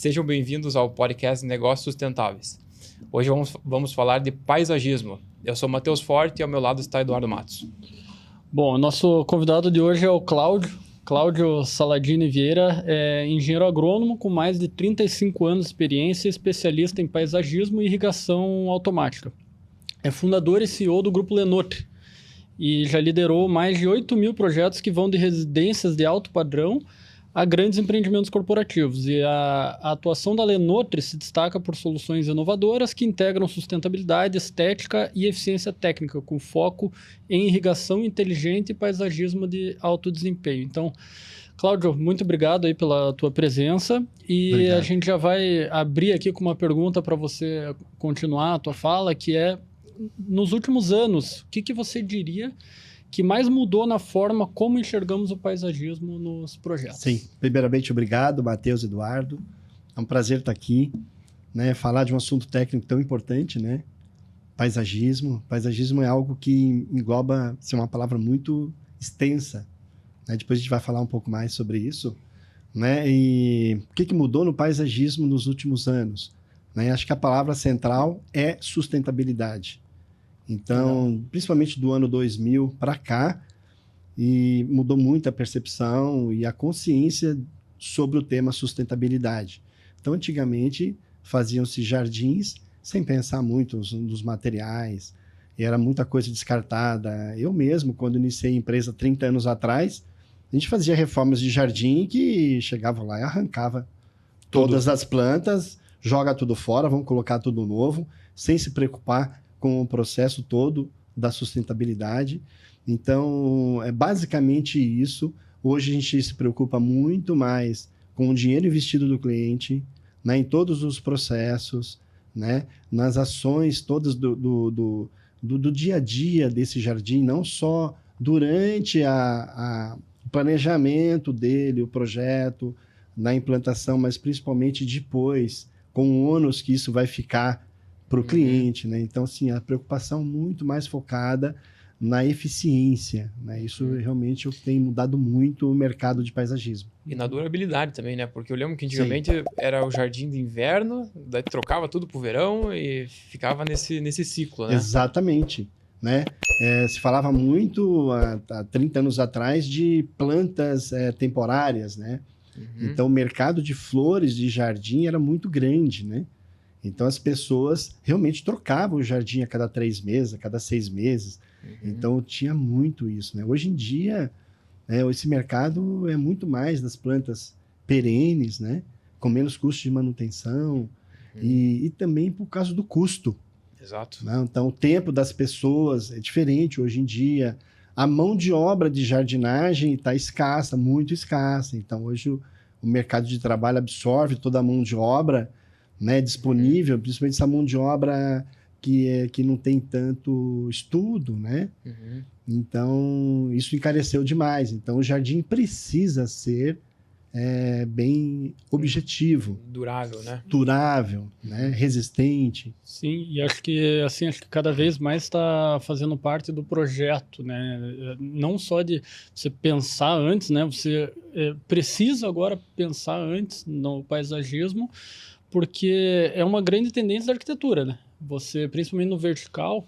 Sejam bem-vindos ao podcast Negócios Sustentáveis. Hoje vamos falar de paisagismo. Eu sou Matheus Forte e ao meu lado está Eduardo Matos. Bom, nosso convidado de hoje é o Cláudio Saladini Vieira, é engenheiro agrônomo com mais de 35 anos de experiência, especialista em paisagismo e irrigação automática. É fundador e CEO do Grupo Lenotri e já liderou mais de 8.000 projetos que vão de residências de alto padrão a grandes empreendimentos corporativos. E a atuação da Lenotri se destaca por soluções inovadoras que integram sustentabilidade, estética e eficiência técnica, com foco em irrigação inteligente e paisagismo de alto desempenho. Então, Cláudio, muito obrigado aí pela tua presença. E obrigado. A gente já vai abrir aqui com uma pergunta para você continuar a tua fala, que é, nos últimos anos, o que você diria que mais mudou na forma como enxergamos o paisagismo nos projetos? Sim, primeiramente, obrigado, Matheus, Eduardo. É um prazer estar aqui, né? Falar de um assunto técnico tão importante, né? Paisagismo. Paisagismo é algo que engloba, assim, uma palavra muito extensa, né? Depois a gente vai falar um pouco mais sobre isso, né? E o que mudou no paisagismo nos últimos anos? Né? Acho que a palavra central é sustentabilidade. Então, principalmente do ano 2000 para cá, e mudou muito a percepção e a consciência sobre o tema sustentabilidade. Então, antigamente, faziam-se jardins sem pensar muito nos materiais, e era muita coisa descartada. Eu mesmo, quando iniciei a empresa 30 anos atrás, a gente fazia reformas de jardim que chegava lá e arrancava todas as plantas, joga tudo fora, vamos colocar tudo novo, sem se preocupar com o processo todo da sustentabilidade. Então, é basicamente isso. Hoje a gente se preocupa muito mais com o dinheiro investido do cliente, né, em todos os processos, né, nas ações todas do dia a dia desse jardim, não só durante o planejamento dele, o projeto, na implantação, mas principalmente depois, com o ônus que isso vai ficar para o cliente, né? Então, assim, a preocupação muito mais focada na eficiência, né? Isso realmente tem mudado muito o mercado de paisagismo. E na durabilidade também, né? Porque eu lembro que antigamente era o jardim de inverno, daí trocava tudo pro verão e ficava nesse ciclo, né? Exatamente, né? Se falava muito há 30 anos atrás de plantas temporárias, né? Então, o mercado de flores de jardim era muito grande, né? Então, as pessoas realmente trocavam o jardim a cada 3 meses, a cada 6 meses. Então, tinha muito isso, né? Hoje em dia, esse mercado é muito mais das plantas perenes, né? Com menos custo de manutenção e também por causa do custo. Exato. Né? Então, o tempo das pessoas é diferente hoje em dia. A mão de obra de jardinagem está escassa, muito escassa. Então, hoje o mercado de trabalho absorve toda a mão de obra, né, disponível, principalmente essa mão de obra que não tem tanto estudo, né? Então, isso encareceu demais. Então, o jardim precisa ser bem objetivo. Durável, né? Durável, né? Resistente. Sim, e acho que cada vez mais está fazendo parte do projeto, né? Não só de você pensar antes, né? Você precisa agora pensar antes no paisagismo, porque é uma grande tendência da arquitetura, né? Você, principalmente no vertical,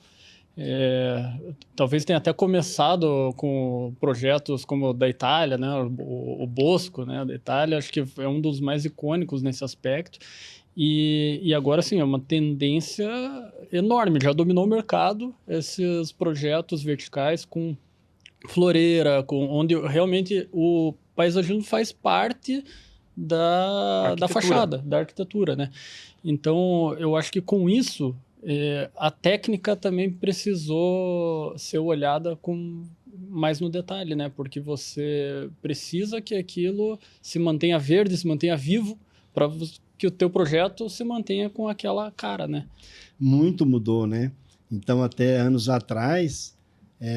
talvez tenha até começado com projetos como o da Itália, né? O Bosco, né? Da Itália, acho que é um dos mais icônicos nesse aspecto. E agora, sim, é uma tendência enorme. Já dominou o mercado esses projetos verticais com floreira, onde realmente o paisagismo faz parte da fachada, da arquitetura, né? Então, eu acho que com isso, a técnica também precisou ser olhada mais no detalhe, né? Porque você precisa que aquilo se mantenha verde, se mantenha vivo, para que o teu projeto se mantenha com aquela cara, né? Muito mudou, né? Então, até anos atrás,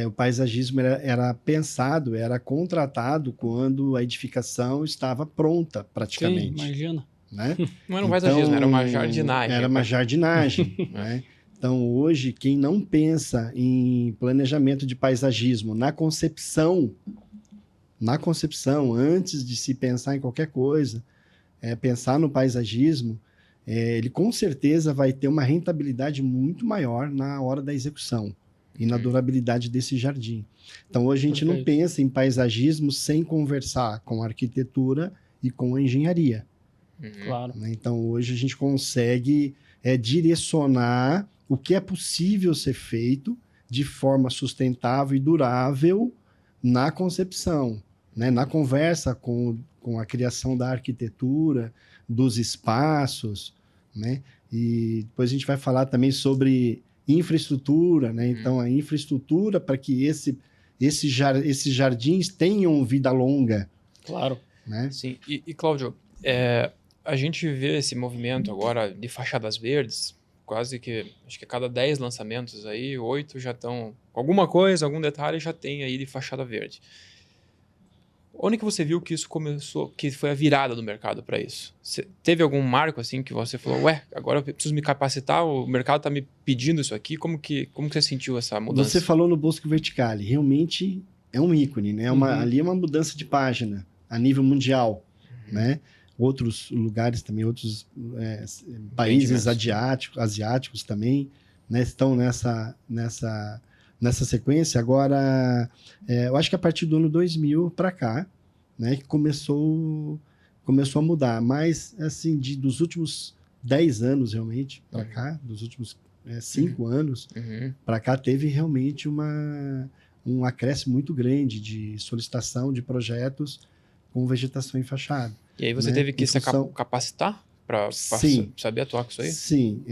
o paisagismo era pensado, era contratado quando a edificação estava pronta, praticamente. Sim, imagina. Né? Não era um paisagismo, era uma jardinagem. Era uma jardinagem, né? Então, hoje, quem não pensa em planejamento de paisagismo na concepção, antes de se pensar em qualquer coisa, pensar no paisagismo, ele com certeza vai ter uma rentabilidade muito maior na hora da execução e na durabilidade desse jardim. Então, hoje a gente não pensa em paisagismo sem conversar com a arquitetura e com a engenharia. Claro. Então, hoje a gente consegue direcionar o que é possível ser feito de forma sustentável e durável na concepção, né? Na conversa com a criação da arquitetura, dos espaços, né? E depois a gente vai falar também sobre infraestrutura, né? Então, a infraestrutura para que esses jardins tenham vida longa. Claro. Né? Sim, e Cláudio, a gente vê esse movimento agora de fachadas verdes, quase que, acho que a cada 10 lançamentos aí, 8 já estão, alguma coisa, algum detalhe já tem aí de fachada verde. Onde que você viu que isso começou, que foi a virada do mercado para isso? Teve algum marco assim que você falou, agora eu preciso me capacitar, o mercado está me pedindo isso aqui, como que você sentiu essa mudança? Você falou no Bosque Verticale, realmente é um ícone, né? Ali é uma mudança de página a nível mundial, né? Outros lugares também, outros países asiáticos também, né? Estão nessa sequência. Agora, eu acho que a partir do ano 2000 para cá, né, que começou a mudar. Mas, assim, dos últimos 10 anos, realmente, para cá, dos últimos 5 anos, para cá, teve realmente um acréscimo muito grande de solicitação de projetos com vegetação em fachada. E aí você teve que se capacitar para saber atuar com isso aí? Sim.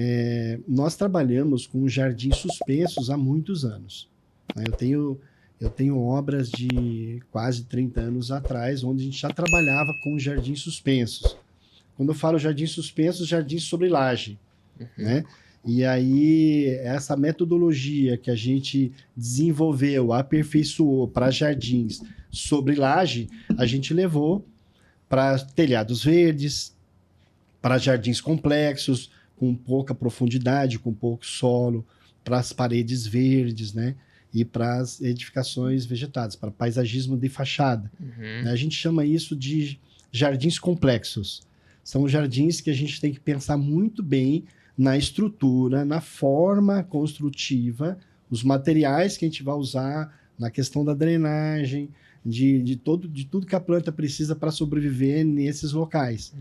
Nós trabalhamos com jardins suspensos há muitos anos. Né? Eu tenho obras de quase 30 anos atrás, onde a gente já trabalhava com jardins suspensos. Quando eu falo jardins suspensos, jardins sobre laje. Né? E aí, essa metodologia que a gente desenvolveu, aperfeiçoou para jardins sobre laje, a gente levou para telhados verdes, para jardins complexos, com pouca profundidade, com pouco solo, para as paredes verdes, né? E para as edificações vegetadas, para paisagismo de fachada. A gente chama isso de jardins complexos. São jardins que a gente tem que pensar muito bem na estrutura, na forma construtiva, os materiais que a gente vai usar, na questão da drenagem, de tudo que a planta precisa para sobreviver nesses locais.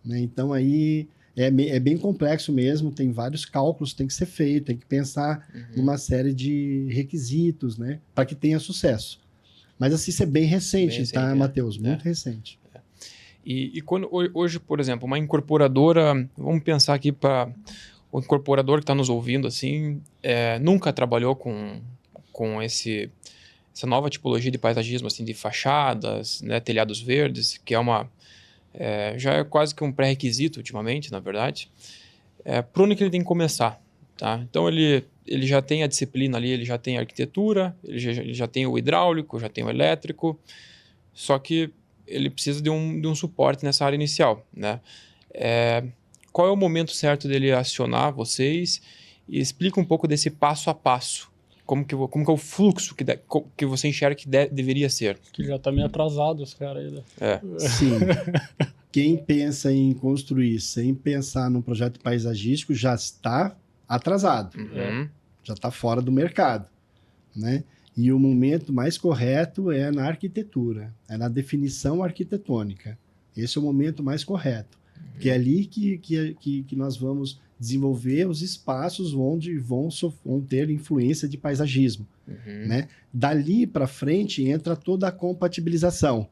Né? Então, aí é bem complexo mesmo, tem vários cálculos que tem que ser feito, tem que pensar numa série de requisitos, né? Para que tenha sucesso. Mas assim, isso é bem recente, tá, Matheus? Muito recente. E quando hoje, por exemplo, uma incorporadora, vamos pensar aqui para o incorporador que está nos ouvindo, assim, nunca trabalhou com essa nova tipologia de paisagismo, assim, de fachadas, né, telhados verdes, que já é quase que um pré-requisito ultimamente, na verdade. Por onde que ele tem que começar? Tá? Então, ele já tem a disciplina ali, ele já tem a arquitetura, ele já tem o hidráulico, já tem o elétrico, só que ele precisa de um suporte nessa área inicial, né? Qual é o momento certo dele acionar vocês? E explica um pouco desse passo a passo. Como que é o fluxo que você enxerga que deveria ser? Que já está meio atrasado os caras aí, né? Sim. Quem pensa em construir sem pensar num projeto paisagístico já está atrasado. Já está fora do mercado, né? E o momento mais correto é na arquitetura, é na definição arquitetônica. Esse é o momento mais correto. Que é ali que nós vamos desenvolver os espaços onde vão ter influência de paisagismo. Né? Dali para frente entra toda a compatibilização.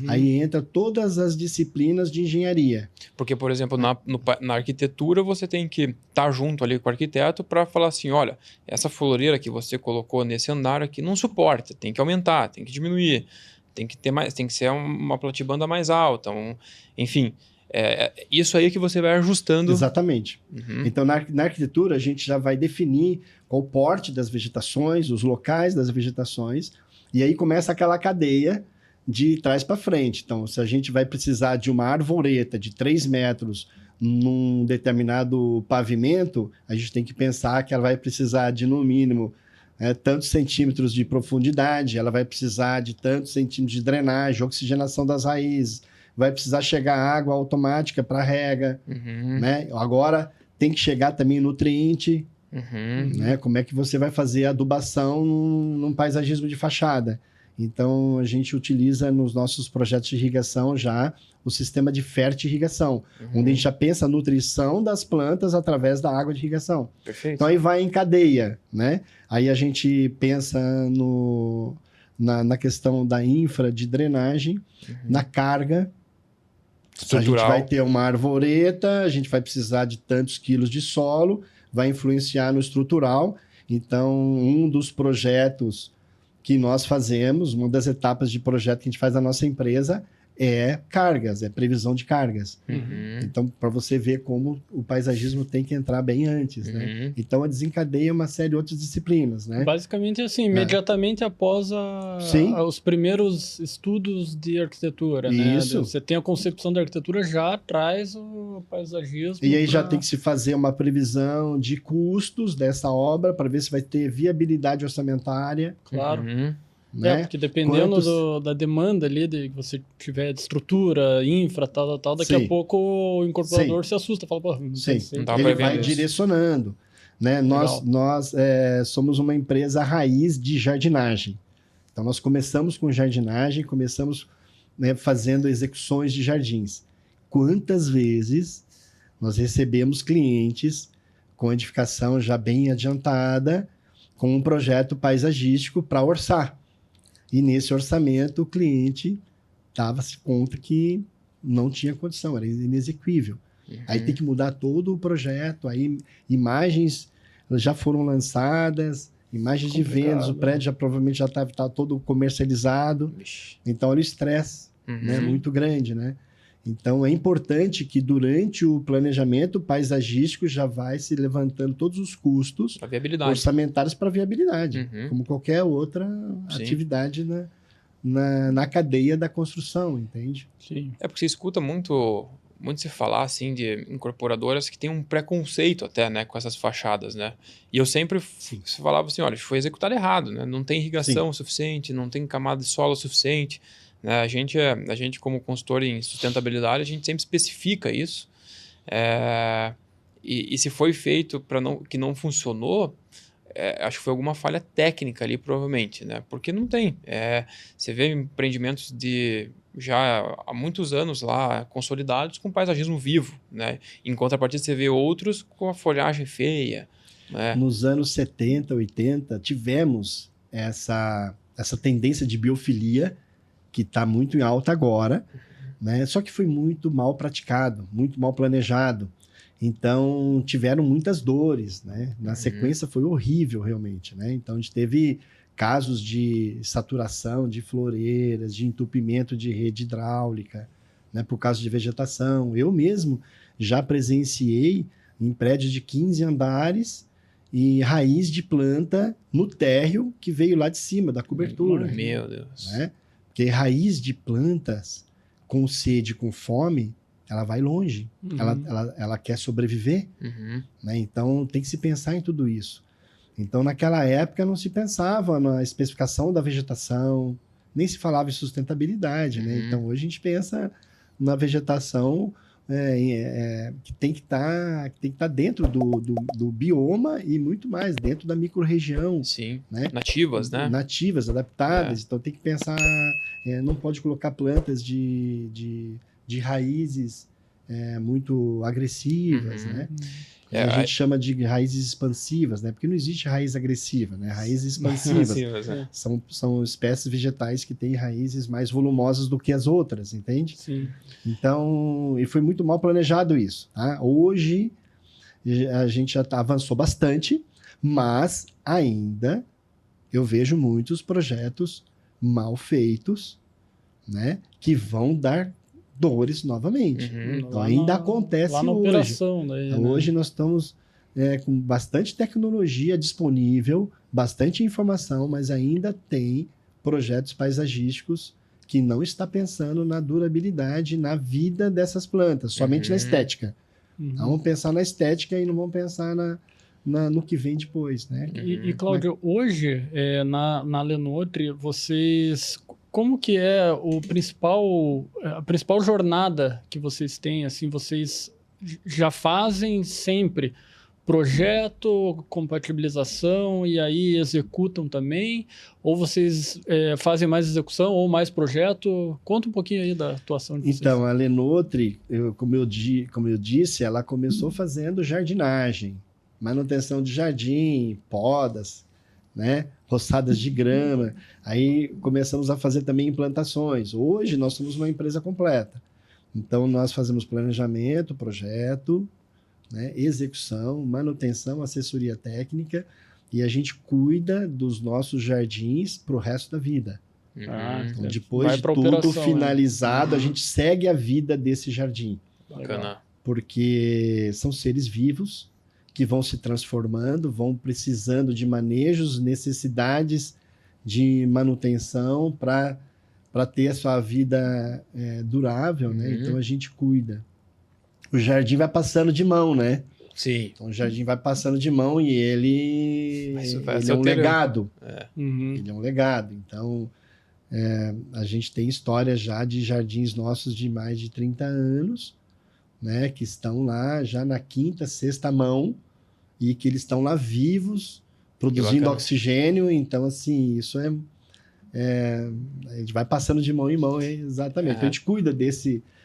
Aí entra todas as disciplinas de engenharia. Porque, por exemplo, na arquitetura, você tem que estar junto ali com o arquiteto para falar assim, olha, essa floreira que você colocou nesse andar aqui não suporta, tem que aumentar, tem que diminuir, tem que ter mais, tem que ser uma platibanda mais alta, enfim, isso aí que você vai ajustando. Exatamente. Então, na arquitetura, a gente já vai definir qual o porte das vegetações, os locais das vegetações, e aí começa aquela cadeia de trás para frente. Então, se a gente vai precisar de uma arvoreta de 3 metros num determinado pavimento, a gente tem que pensar que ela vai precisar de, no mínimo, tantos centímetros de profundidade, ela vai precisar de tantos centímetros de drenagem, oxigenação das raízes, vai precisar chegar água automática para rega, né? Agora tem que chegar também nutriente, né? Como é que você vai fazer adubação num paisagismo de fachada? Então, a gente utiliza nos nossos projetos de irrigação já o sistema de fertirrigação, onde a gente já pensa a nutrição das plantas através da água de irrigação. Perfeito. Então, aí vai em cadeia, né? Aí a gente pensa na questão da infra de drenagem, na carga. A gente vai ter uma arvoreta, a gente vai precisar de tantos quilos de solo, vai influenciar no estrutural. Então, um dos projetos que nós fazemos, uma das etapas de projeto que a gente faz na nossa empresa é cargas, é previsão de cargas. Então, para você ver como o paisagismo tem que entrar bem antes, né? Então, desencadeia uma série de outras disciplinas, né? Basicamente, assim, imediatamente após os primeiros estudos de arquitetura, né? Isso. Você tem a concepção da arquitetura, já traz o paisagismo. E aí já tem que se fazer uma previsão de custos dessa obra para ver se vai ter viabilidade orçamentária. Claro. Né? Porque dependendo da demanda ali, que você tiver de estrutura, infra, tal, daqui a pouco o incorporador se assusta, fala, pô, não sei. Ele vai direcionando. Né? Nós somos uma empresa raiz de jardinagem. Então, nós começamos com jardinagem, começamos, né, fazendo execuções de jardins. Quantas vezes nós recebemos clientes com edificação já bem adiantada, com um projeto paisagístico para orçar. E nesse orçamento, o cliente dava-se conta que não tinha condição, era inexequível. Aí tem que mudar todo o projeto, aí imagens já foram lançadas, imagens de vendas, o prédio provavelmente já está todo comercializado. Então, olha o estresse, né, muito grande, né? Então, é importante que durante o planejamento paisagístico já vai se levantando todos os custos orçamentários para viabilidade, como qualquer outra atividade na cadeia da construção, entende? Sim. É porque você escuta muito se falar assim de incorporadoras que tem um preconceito até, né, com essas fachadas, né? E eu sempre falava assim, olha, foi executado errado, né? Não tem irrigação suficiente, não tem camada de solo suficiente. A gente como consultor em sustentabilidade, a gente sempre especifica isso. E se foi feito que não funcionou, acho que foi alguma falha técnica ali, provavelmente, né? Porque não tem. Você vê empreendimentos já há muitos anos lá, consolidados, com paisagismo vivo, né? Em contrapartida, você vê outros com a folhagem feia, né? Nos anos 70, 80, tivemos essa tendência de biofilia, que está muito em alta agora, né? Só que foi muito mal praticado, muito mal planejado. Então, tiveram muitas dores, né? Na sequência foi horrível, realmente, né? Então, a gente teve casos de saturação de floreiras, de entupimento de rede hidráulica, né? Por causa de vegetação. Eu mesmo já presenciei em prédios de 15 andares e raiz de planta no térreo que veio lá de cima, da cobertura. Meu Deus. Né? Porque raiz de plantas com sede, com fome, ela vai longe. Ela quer sobreviver. Né? Então, tem que se pensar em tudo isso. Então, naquela época, não se pensava na especificação da vegetação, nem se falava em sustentabilidade. Né? Então, hoje a gente pensa na vegetação que tem que estar dentro do bioma e muito mais, dentro da micro-região. Sim, né? Nativas, né? Nativas, adaptadas. Então tem que pensar, não pode colocar plantas de raízes muito agressivas, né? A gente chama de raízes expansivas, né? Porque não existe raiz agressiva, né? Raízes expansivas são espécies vegetais que têm raízes mais volumosas do que as outras, entende? Sim. Então, e foi muito mal planejado isso. Tá? Hoje, a gente já avançou bastante, mas ainda eu vejo muitos projetos mal feitos, né? Que vão dar dores novamente. Então, ainda acontece lá na hoje. operação, daí, hoje nós estamos com bastante tecnologia disponível, bastante informação, mas ainda tem projetos paisagísticos que não está pensando na durabilidade, na vida dessas plantas, somente na estética. Então, vamos pensar na estética e não vamos pensar no que vem depois, né? E Cláudio, hoje, na Lenotri, vocês como que é a principal jornada que vocês têm? Assim, vocês já fazem sempre projeto, compatibilização e aí executam também? Ou vocês fazem mais execução ou mais projeto? Conta um pouquinho aí da atuação de vocês. Então, a Lenotri, como eu disse, ela começou fazendo jardinagem, manutenção de jardim, podas, né? Roçadas de grama. Aí começamos a fazer também implantações. Hoje nós somos uma empresa completa. Então, nós fazemos planejamento, projeto, né? Execução, manutenção, assessoria técnica, e a gente cuida dos nossos jardins para o resto da vida. Então, depois de tudo finalizado, a gente segue a vida desse jardim. Bacana. Porque são seres vivos que vão se transformando, vão precisando de manejos, necessidades de manutenção para ter a sua vida durável, né? Então, a gente cuida. O jardim vai passando de mão, né? Sim. Então, o jardim vai passando de mão e ele é um legado. Ele é um legado. Então, a gente tem histórias já de jardins nossos de mais de 30 anos, né? Que estão lá já na quinta, sexta mão e que eles estão lá vivos, produzindo oxigênio. Então, assim, isso a gente vai passando de mão em mão, exatamente. Então, a gente cuida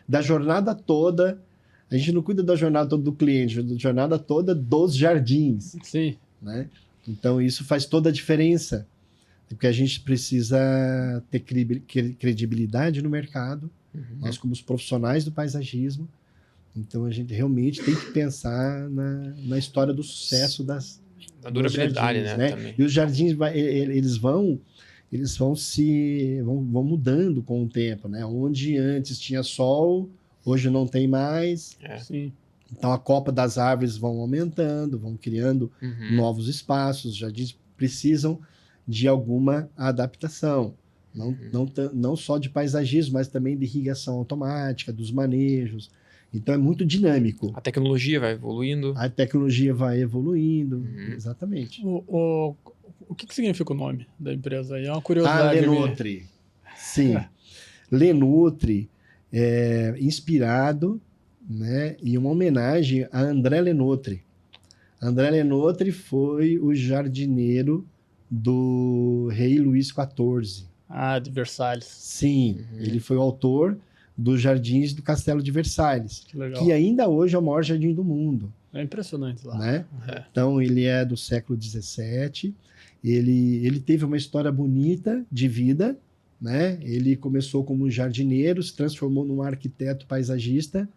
da jornada toda. A gente não cuida da jornada toda do cliente, da jornada toda dos jardins. Sim. Né? Então, isso faz toda a diferença. Porque a gente precisa ter credibilidade no mercado. Nós, como os profissionais do paisagismo, então a gente realmente tem que pensar na história do sucesso da durabilidade, jardins, né? Também. E os jardins, eles vão mudando com o tempo, né? Onde antes tinha sol, hoje não tem mais. Sim. Então a copa das árvores vão aumentando, vão criando novos espaços. Os jardins precisam de alguma adaptação. Não só de paisagismo, mas também de irrigação automática, dos manejos. Então é muito dinâmico. A tecnologia vai evoluindo. A tecnologia vai evoluindo, exatamente. O que significa o nome da empresa aí? É uma curiosidade. Lenotri. Sim. Lenotri é inspirado, né, em uma homenagem a André Lenotri. André Lenotri foi o jardineiro do rei Luís XIV. De Versalhes. Sim, ele foi o autor dos jardins do Castelo de Versalhes, que ainda hoje é o maior jardim do mundo. É impressionante lá. Né? Então, ele é do século XVII, ele teve uma história bonita de vida, né? Ele começou como jardineiro, se transformou num arquiteto paisagista,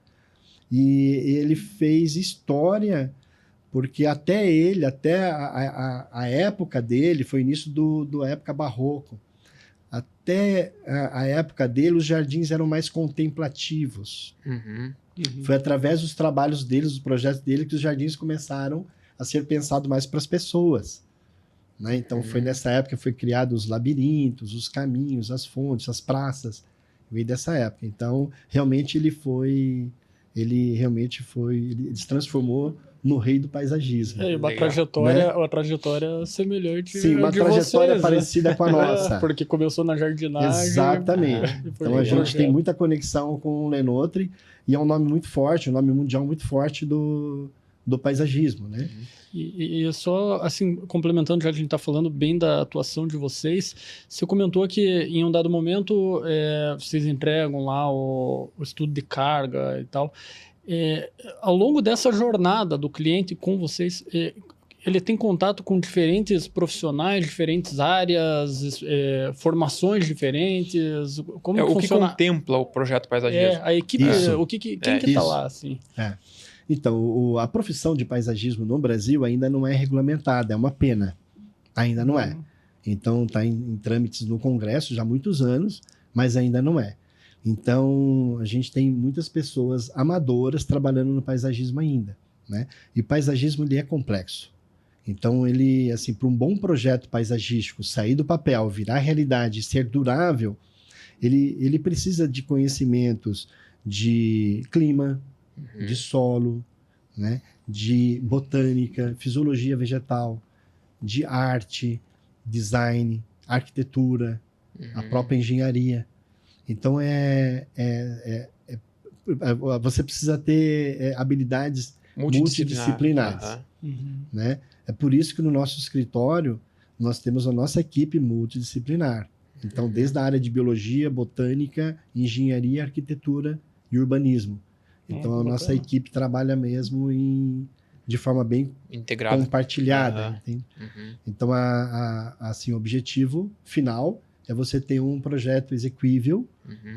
e ele fez história, porque até a época dele, foi início da época barroco, até a época dele, os jardins eram mais contemplativos. Foi através dos trabalhos dele, dos projetos dele, que os jardins começaram a ser pensados mais para as pessoas. Né? Então, foi nessa época que foi criados os labirintos, os caminhos, as fontes, as praças. Veio dessa época. Então, realmente, ele se transformou no rei do paisagismo. Uma trajetória semelhante. Sim, uma trajetória vocês, parecida com a nossa. Porque começou na jardinagem. Exatamente. Então a gente tem muita conexão com o Lenotri e é um nome muito forte, um nome mundial muito forte do paisagismo, né? E só, assim, complementando, já que a gente está falando bem da atuação de vocês, você comentou que em um dado momento vocês entregam lá o estudo de carga e tal. Ao longo dessa jornada do cliente com vocês, ele tem contato com diferentes profissionais, diferentes áreas, formações diferentes? Como o funciona? que contempla o projeto paisagismo? A equipe, quem que está lá, assim? Então, a profissão de paisagismo no Brasil ainda não é regulamentada, é uma pena. Ainda não é. Então, está em trâmites no Congresso já há muitos anos, mas ainda não é. Então, a gente tem muitas pessoas amadoras trabalhando no paisagismo ainda, né? E o paisagismo, ele é complexo. Então, ele, assim, para um bom projeto paisagístico sair do papel, virar realidade e ser durável, ele precisa de conhecimentos de clima, de solo, né? De botânica, fisiologia vegetal, de arte, design, arquitetura, a própria engenharia. Então, você precisa ter habilidades multidisciplinares. Né? É por isso que no nosso escritório nós temos a nossa equipe multidisciplinar. Então, desde a área de biologia, botânica, engenharia, arquitetura e urbanismo. Então, a nossa equipe trabalha mesmo de forma bem integrada, compartilhada. Então, assim, o objetivo final é você ter um projeto exequível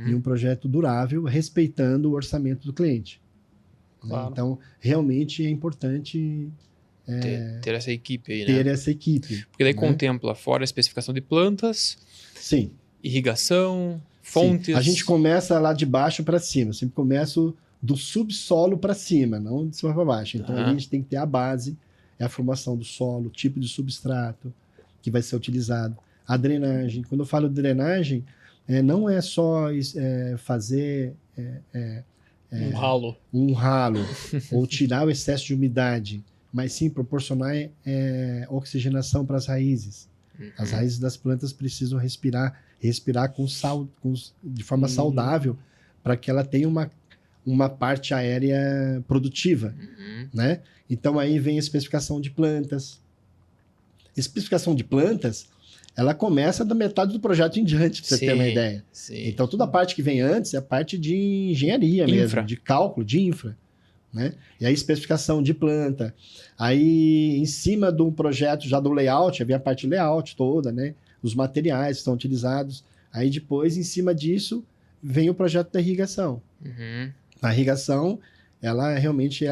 e um projeto durável, respeitando o orçamento do cliente. Claro. Então, realmente é importante ter essa equipe aí, ter essa equipe. Porque daí contempla fora a especificação de plantas, sim, irrigação, fontes. Sim. A gente começa lá de baixo para cima. Eu sempre começo do subsolo para cima, não de cima para baixo. Então, a gente tem que ter a base, é a formação do solo, o tipo de substrato que vai ser utilizado. A drenagem. Quando eu falo de drenagem, não é só fazer um ralo ou tirar o excesso de umidade, mas sim proporcionar oxigenação para as raízes. As raízes das plantas precisam respirar de forma saudável para que ela tenha uma parte aérea produtiva. Né? Então aí vem a especificação de plantas. Especificação de plantas, ela começa da metade do projeto em diante, para você ter uma ideia. Sim. Então, toda a parte que vem antes é a parte de engenharia mesmo, de cálculo, de infra. Né? E aí, especificação de planta. Aí, em cima de um projeto já do layout, havia a parte layout toda, né? Os materiais que estão utilizados. Aí, depois, em cima disso, vem o projeto da irrigação. A irrigação, ela realmente,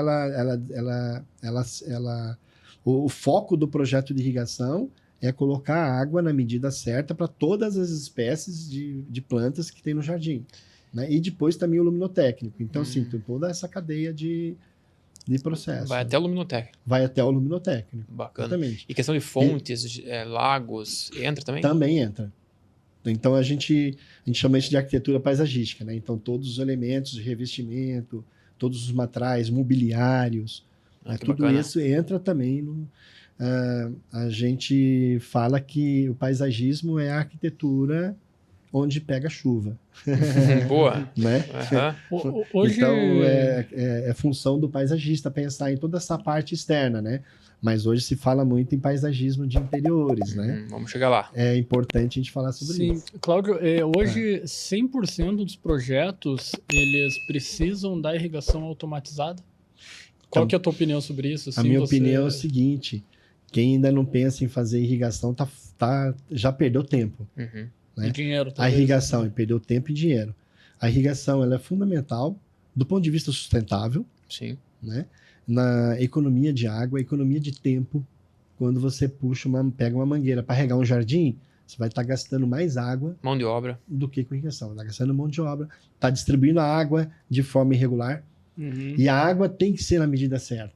o foco do projeto de irrigação é colocar a água na medida certa para todas as espécies de plantas que tem no jardim. Né? E depois também o luminotécnico. Então, sim, tem toda essa cadeia de processo. Vai até o luminotécnico. Vai até o luminotécnico. Bacana. Exatamente. E questão de fontes, lagos, entra também? Também entra. Então, a gente chama isso de arquitetura paisagística. Né? Então, todos os elementos de revestimento, todos os materiais, mobiliários, tudo bacana. Isso entra também no... a gente fala que o paisagismo é a arquitetura onde pega chuva. Boa! Né? Hoje... Então, é função do paisagista pensar em toda essa parte externa, né? Mas hoje se fala muito em paisagismo de interiores, né? Vamos chegar lá. É importante a gente falar sobre isso. Sim, Cláudio, hoje 100% dos projetos, eles precisam da irrigação automatizada? Qual que é a tua opinião sobre isso? A minha opinião é o seguinte: quem ainda não pensa em fazer irrigação já perdeu tempo. Né? E dinheiro também. A irrigação, perdeu tempo e dinheiro. A irrigação ela é fundamental do ponto de vista sustentável. Sim. Né? Na economia de água, economia de tempo. Quando você pega uma mangueira para regar um jardim, você vai estar gastando mais água. Mão de obra. Do que com irrigação. Está gastando mão de obra. Está distribuindo a água de forma irregular. E a água tem que ser na medida certa.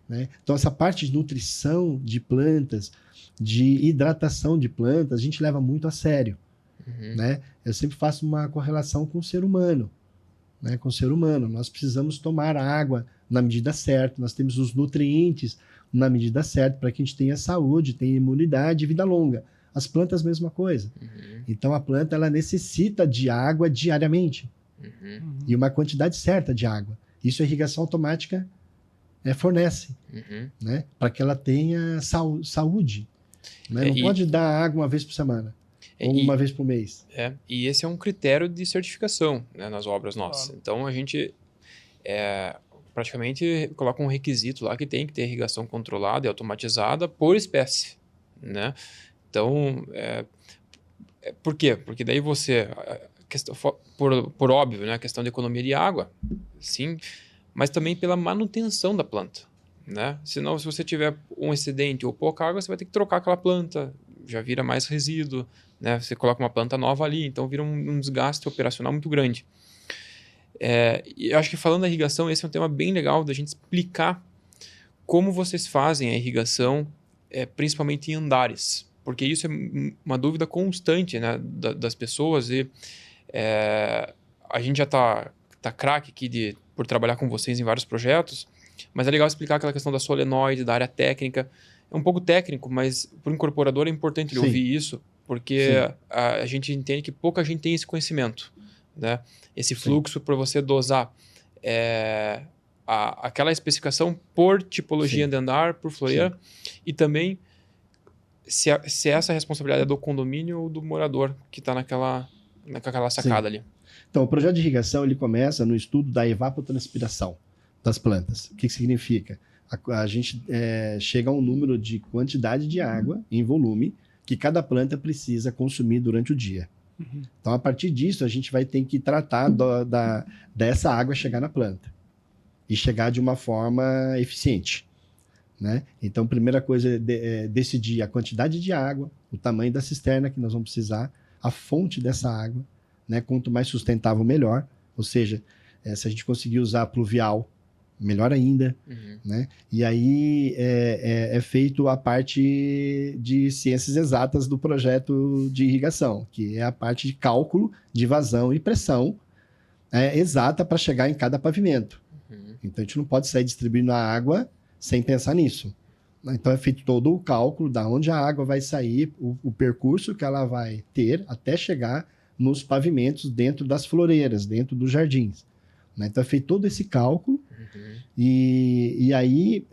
Né? Então, essa parte de nutrição de plantas, de hidratação de plantas, a gente leva muito a sério. Né? Eu sempre faço uma correlação com o ser humano. Né? Com o ser humano. Nós precisamos tomar água na medida certa, nós temos os nutrientes na medida certa para que a gente tenha saúde, tenha imunidade e vida longa. As plantas, mesma coisa. Então, a planta ela necessita de água diariamente. E uma quantidade certa de água. Isso a irrigação automática fornece, né? Para que ela tenha saúde. Né? Não pode dar água uma vez por semana, ou uma vez por mês. E esse é um critério de certificação, né, nas obras nossas. Claro. Então, a gente praticamente coloca um requisito lá que tem que ter irrigação controlada e automatizada por espécie. Né? Então, por quê? Porque daí você... Por óbvio, né? A questão da economia de água, sim, mas também pela manutenção da planta, né? Senão, se você tiver um excedente ou pouca água, você vai ter que trocar aquela planta, já vira mais resíduo, né? Você coloca uma planta nova ali, então vira um desgaste operacional muito grande. E eu acho que falando da irrigação, esse é um tema bem legal da gente explicar como vocês fazem a irrigação, principalmente em andares, porque isso é uma dúvida constante, né, das pessoas e a gente já tá craque aqui por trabalhar com vocês em vários projetos, mas é legal explicar aquela questão da solenoide, da área técnica. É um pouco técnico, mas para o incorporador é importante ele ouvir isso, porque Sim. a gente entende que pouca gente tem esse conhecimento, né? Esse fluxo para você dosar aquela especificação por tipologia Sim. de andar, por floreira, e também se essa responsabilidade é do condomínio ou do morador que está naquela sacada ali. Então, o projeto de irrigação ele começa no estudo da evapotranspiração das plantas. O que significa? A gente chega a um número de quantidade de água em volume que cada planta precisa consumir durante o dia. Uhum. Então, a partir disso, a gente vai ter que tratar dessa água chegar na planta e chegar de uma forma eficiente, né? Então, a primeira coisa é decidir a quantidade de água, o tamanho da cisterna que nós vamos precisar, a fonte dessa água, né? Quanto mais sustentável, melhor. Ou seja, se a gente conseguir usar pluvial, melhor ainda, né? E aí é feito a parte de ciências exatas do projeto de irrigação, que é a parte de cálculo de vazão e pressão exata para chegar em cada pavimento. Então, a gente não pode sair distribuindo a água sem pensar nisso. Então, é feito todo o cálculo da onde a água vai sair, o percurso que ela vai ter até chegar nos pavimentos dentro das floreiras, dentro dos jardins. Então, é feito todo esse cálculo e aí,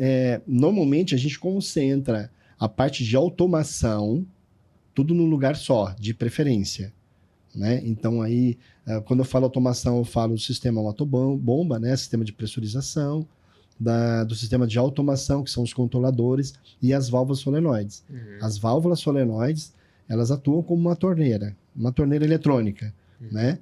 normalmente, a gente concentra a parte de automação tudo num lugar só, de preferência. Né? Então, aí, quando eu falo automação, eu falo do sistema motobomba, né? Sistema de pressurização, do sistema de automação, que são os controladores, e as válvulas solenoides. As válvulas solenoides, elas atuam como uma torneira eletrônica. Né?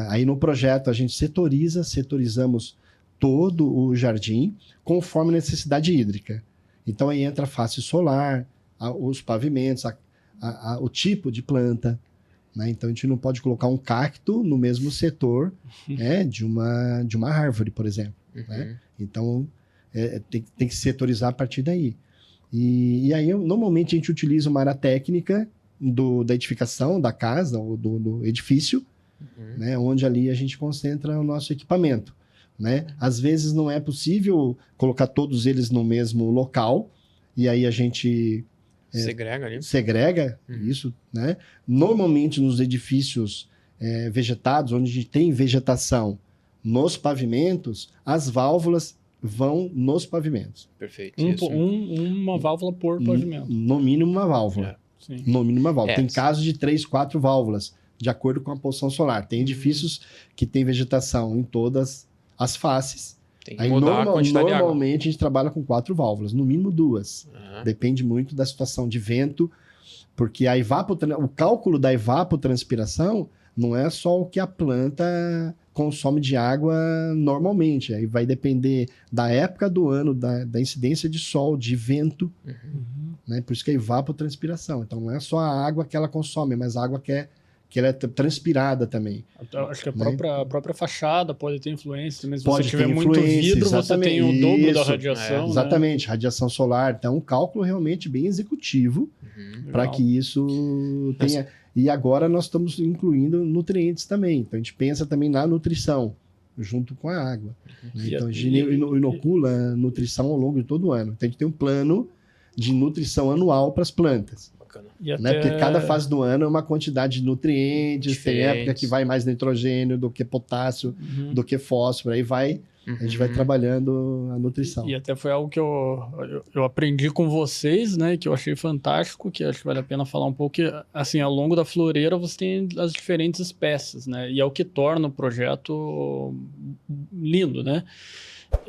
Aí no projeto a gente setorizamos todo o jardim conforme a necessidade hídrica. Então aí entra a face solar, os pavimentos, o tipo de planta. Né? Então a gente não pode colocar um cacto no mesmo setor de uma árvore, por exemplo. Né? Então tem que setorizar a partir daí. E aí normalmente a gente utiliza uma área técnica da edificação da casa ou do edifício, né? Onde ali a gente concentra o nosso equipamento. Né? Às vezes não é possível colocar todos eles no mesmo local, e aí a gente segrega isso, né? Normalmente nos edifícios vegetados, onde a gente tem vegetação nos pavimentos, as válvulas vão nos pavimentos. Perfeito. Uma válvula por pavimento. No mínimo uma válvula. Sim. No mínimo uma válvula. Tem casos de 3, 4 válvulas, de acordo com a posição solar. Tem edifícios que têm vegetação em todas as faces. Tem que mudar a quantidade de água. Normalmente a gente trabalha com 4 válvulas, no mínimo 2. Depende muito da situação de vento, porque o cálculo da evapotranspiração não é só o que a planta consome de água normalmente. Aí vai depender da época do ano, da incidência de sol, de vento. Né? Por isso que é evapotranspiração. Então não é só a água que ela consome, mas a água que ela é transpirada também. Acho que a própria fachada pode ter influência também. Se pode você tiver muito vidro, você tem o dobro da radiação. Exatamente, radiação solar. Então, um cálculo realmente bem executivo para que isso tenha... E agora nós estamos incluindo nutrientes também. Então, a gente pensa também na nutrição, junto com a água. Então, a gente inocula nutrição ao longo de todo o ano. Então, a gente tem um plano de nutrição anual para as plantas. Né? Porque cada fase do ano é uma quantidade de nutrientes, diferente. Tem época que vai mais nitrogênio do que potássio, do que fósforo, aí a gente vai trabalhando a nutrição. E até foi algo que eu aprendi com vocês, né, que eu achei fantástico, que acho que vale a pena falar um pouco, que assim, ao longo da floreira você tem as diferentes espécies, né, e é o que torna o projeto lindo, né.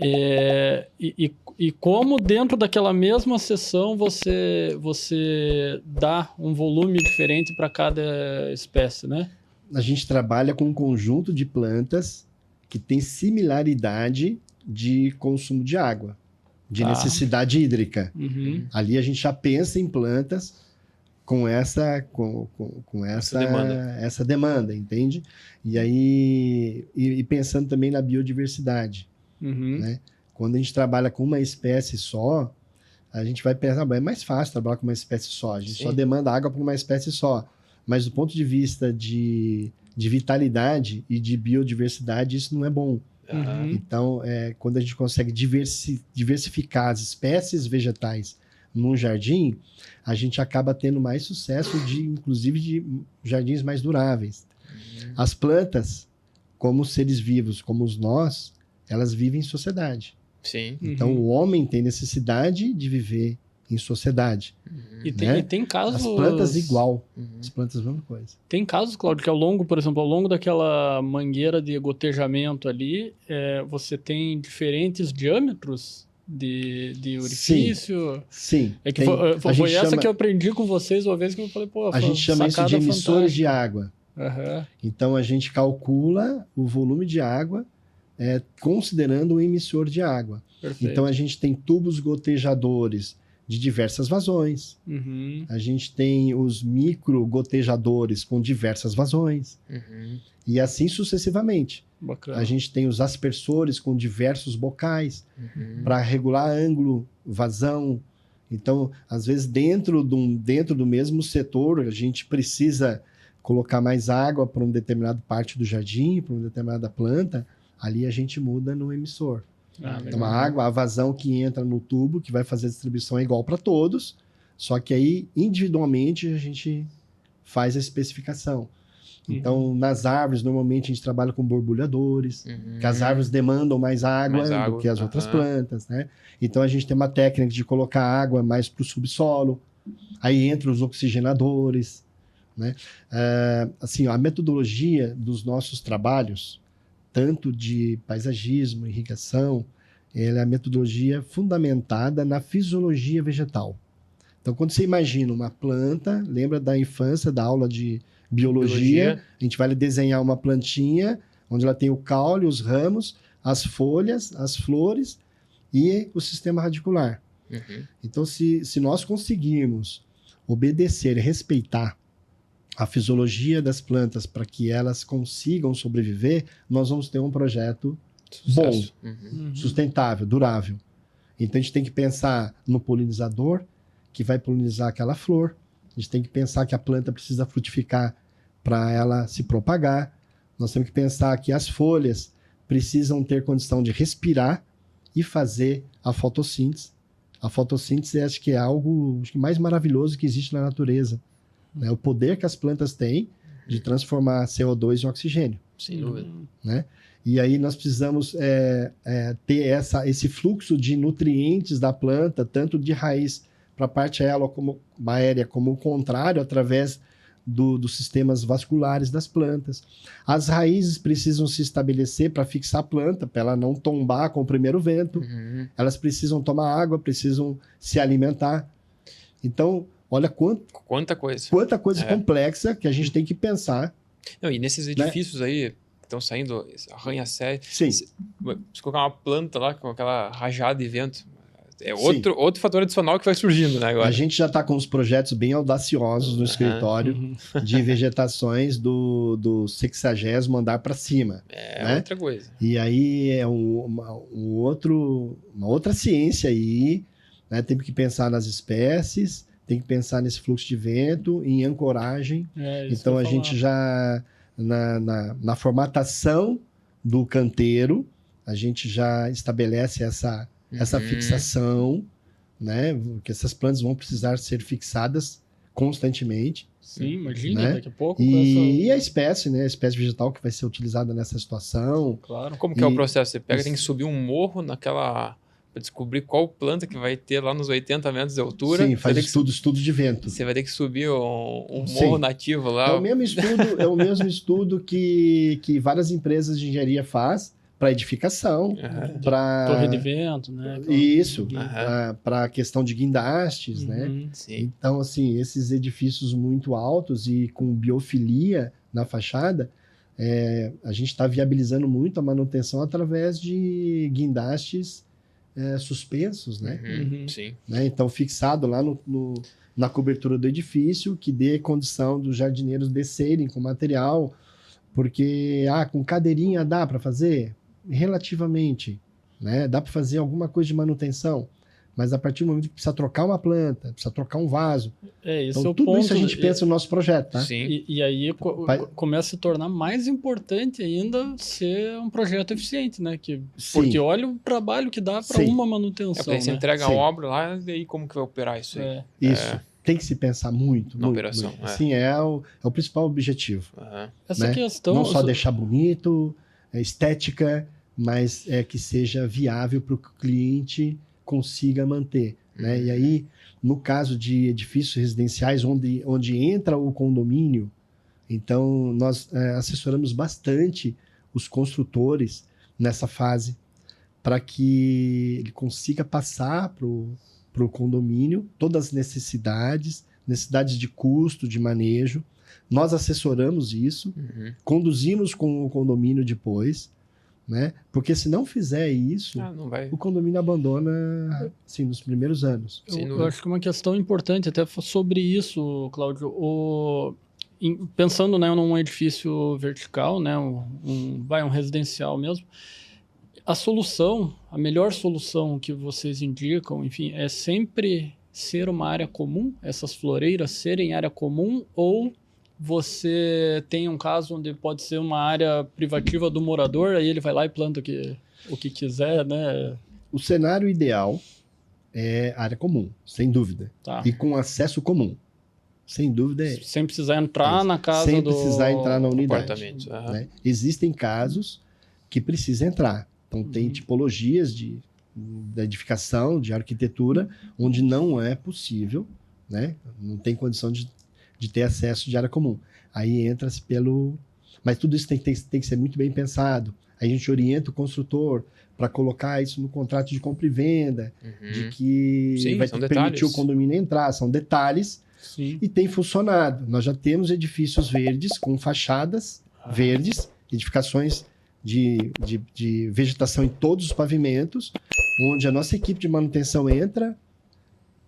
E como dentro daquela mesma seção você dá um volume diferente para cada espécie, né? A gente trabalha com um conjunto de plantas que tem similaridade de consumo de água, de necessidade hídrica. Ali a gente já pensa em plantas com essa demanda, entende? E aí pensando também na biodiversidade. Né? Quando a gente trabalha com uma espécie só, a gente vai pensar, é mais fácil trabalhar com uma espécie só, a gente só demanda água para uma espécie só. Mas do ponto de vista de vitalidade e de biodiversidade, isso não é bom. Então, quando a gente consegue diversificar as espécies vegetais num jardim, a gente acaba tendo mais sucesso, inclusive de jardins mais duráveis. As plantas, como seres vivos, como nós, elas vivem em sociedade. Sim. Então, o homem tem necessidade de viver em sociedade. E né? tem casos... As plantas igual. As plantas, mesma coisa. Tem casos, Cláudio, que por exemplo, ao longo daquela mangueira de gotejamento ali, você tem diferentes diâmetros de orifício. Sim. É que foi essa que eu aprendi com vocês uma vez que eu falei, pô, a gente chama isso de emissores de água. Uhum. Então, a gente calcula o volume de água considerando o emissor de água. Perfeito. Então, a gente tem tubos gotejadores de diversas vazões. A gente tem os micro gotejadores com diversas vazões. E assim sucessivamente. Bacana. A gente tem os aspersores com diversos bocais para regular ângulo, vazão. Então, às vezes, dentro do mesmo setor, a gente precisa colocar mais água para uma determinada parte do jardim, para uma determinada planta. Ali a gente muda no emissor. Então, a vazão que entra no tubo, que vai fazer a distribuição é igual para todos, só que aí, individualmente, a gente faz a especificação. Então, nas árvores, normalmente a gente trabalha com borbulhadores, que as árvores demandam mais água do que as outras plantas, né? Então, a gente tem uma técnica de colocar água mais para o subsolo, aí entram os oxigenadores, né? Assim, a metodologia dos nossos trabalhos, tanto de paisagismo, irrigação, ela é a metodologia fundamentada na fisiologia vegetal. Então, quando você imagina uma planta, lembra da infância, da aula de biologia, a gente vai desenhar uma plantinha, onde ela tem o caule, os ramos, as folhas, as flores e o sistema radicular. Então, se nós conseguirmos obedecer e respeitar a fisiologia das plantas para que elas consigam sobreviver, nós vamos ter um projeto bom, sustentável, durável. Então, a gente tem que pensar no polinizador que vai polinizar aquela flor. A gente tem que pensar que a planta precisa frutificar para ela se propagar. Nós temos que pensar que as folhas precisam ter condição de respirar e fazer a fotossíntese. A fotossíntese acho que é algo mais maravilhoso que existe na natureza. Né? O poder que as plantas têm de transformar CO2 em oxigênio. Sem dúvida. Né? E aí nós precisamos ter esse fluxo de nutrientes da planta, tanto de raiz para a parte aérea como o contrário, através dos sistemas vasculares das plantas. As raízes precisam se estabelecer para fixar a planta, para ela não tombar com o primeiro vento. Elas precisam tomar água, precisam se alimentar. Então, olha quanta coisa complexa que a gente tem que pensar. Não, e nesses edifícios aí, estão saindo arranha-céu. Sim. Se colocar uma planta lá com aquela rajada de vento, é outro fator adicional que vai surgindo, né, agora. A gente já está com uns projetos bem audaciosos no escritório de vegetações do 60º andar para cima. Né? Outra coisa. E aí é uma outra ciência aí, né? Tem que pensar nas espécies, tem que pensar nesse fluxo de vento, em ancoragem. Então a gente já, na formatação do canteiro, a gente já estabelece essa fixação, né? Que essas plantas vão precisar ser fixadas constantemente. Sim, imagina, né? Daqui a pouco. E a espécie, né? A espécie vegetal que vai ser utilizada nessa situação. Claro. Como que é o processo? Você tem que subir um morro para descobrir qual planta que vai ter lá nos 80 metros de altura. Sim, faz estudo de vento. Você vai ter que subir um morro nativo lá. É o mesmo estudo que várias empresas de engenharia faz para edificação, para torre de vento, né? Isso, para a questão de guindastes, né? Sim. Então, assim, esses edifícios muito altos e com biofilia na fachada, a gente está viabilizando muito a manutenção através de guindastes suspensos, né? Sim. Né? Então, fixado lá na cobertura do edifício, que dê condição dos jardineiros descerem com material, porque com cadeirinha dá para fazer? Relativamente, né? Dá para fazer alguma coisa de manutenção, mas a partir do momento que precisa trocar uma planta, precisa trocar um vaso. Esse Então, é o tudo ponto. isso a gente pensa no nosso projeto, tá? Sim. E aí começa a se tornar mais importante ainda ser um projeto eficiente, né? Porque Sim. olha o trabalho que dá para Sim. uma É, manutenção, porque aí você né? entrega a Sim. obra lá, e aí como que vai operar isso aí? Isso. Tem que se pensar muito, Na muito, operação, muito. é. Assim, é o principal objetivo. Aham. Essa Né? questão... Não só deixar bonito, estética, mas que seja viável para o cliente consiga manter. Né? E aí, no caso de edifícios residenciais onde entra o condomínio, então nós assessoramos bastante os construtores nessa fase para que ele consiga passar para o condomínio todas as necessidades de custo, de manejo. Nós assessoramos isso, conduzimos com o condomínio depois, né? Porque se não fizer isso, Não vai. o condomínio abandona assim, nos primeiros anos. Eu acho que uma questão importante até sobre isso, Cláudio, pensando, né, num edifício vertical, né, um residencial mesmo, a melhor solução que vocês indicam, enfim, é sempre ser uma área comum, essas floreiras serem área comum, ou você tem um caso onde pode ser uma área privativa do morador, aí ele vai lá e planta o que quiser, né? O cenário ideal é área comum, sem dúvida. Tá. E com acesso comum. Sem dúvida é. Sem precisar entrar na casa Sem precisar entrar na unidade. Apartamento. Aham. Né? Existem casos que precisa entrar. Então, tem tipologias de edificação, de arquitetura, onde não é possível, né? Não tem condição de ter acesso de área comum. Aí entra-se pelo... Mas tudo isso tem que ser muito bem pensado. Aí a gente orienta o construtor para colocar isso no contrato de compra e venda, de que Sim, vai são permitir detalhes. o condomínio entrar. São detalhes. Sim. E tem funcionado. Nós já temos edifícios verdes com fachadas verdes, edificações de vegetação em todos os pavimentos, onde a nossa equipe de manutenção entra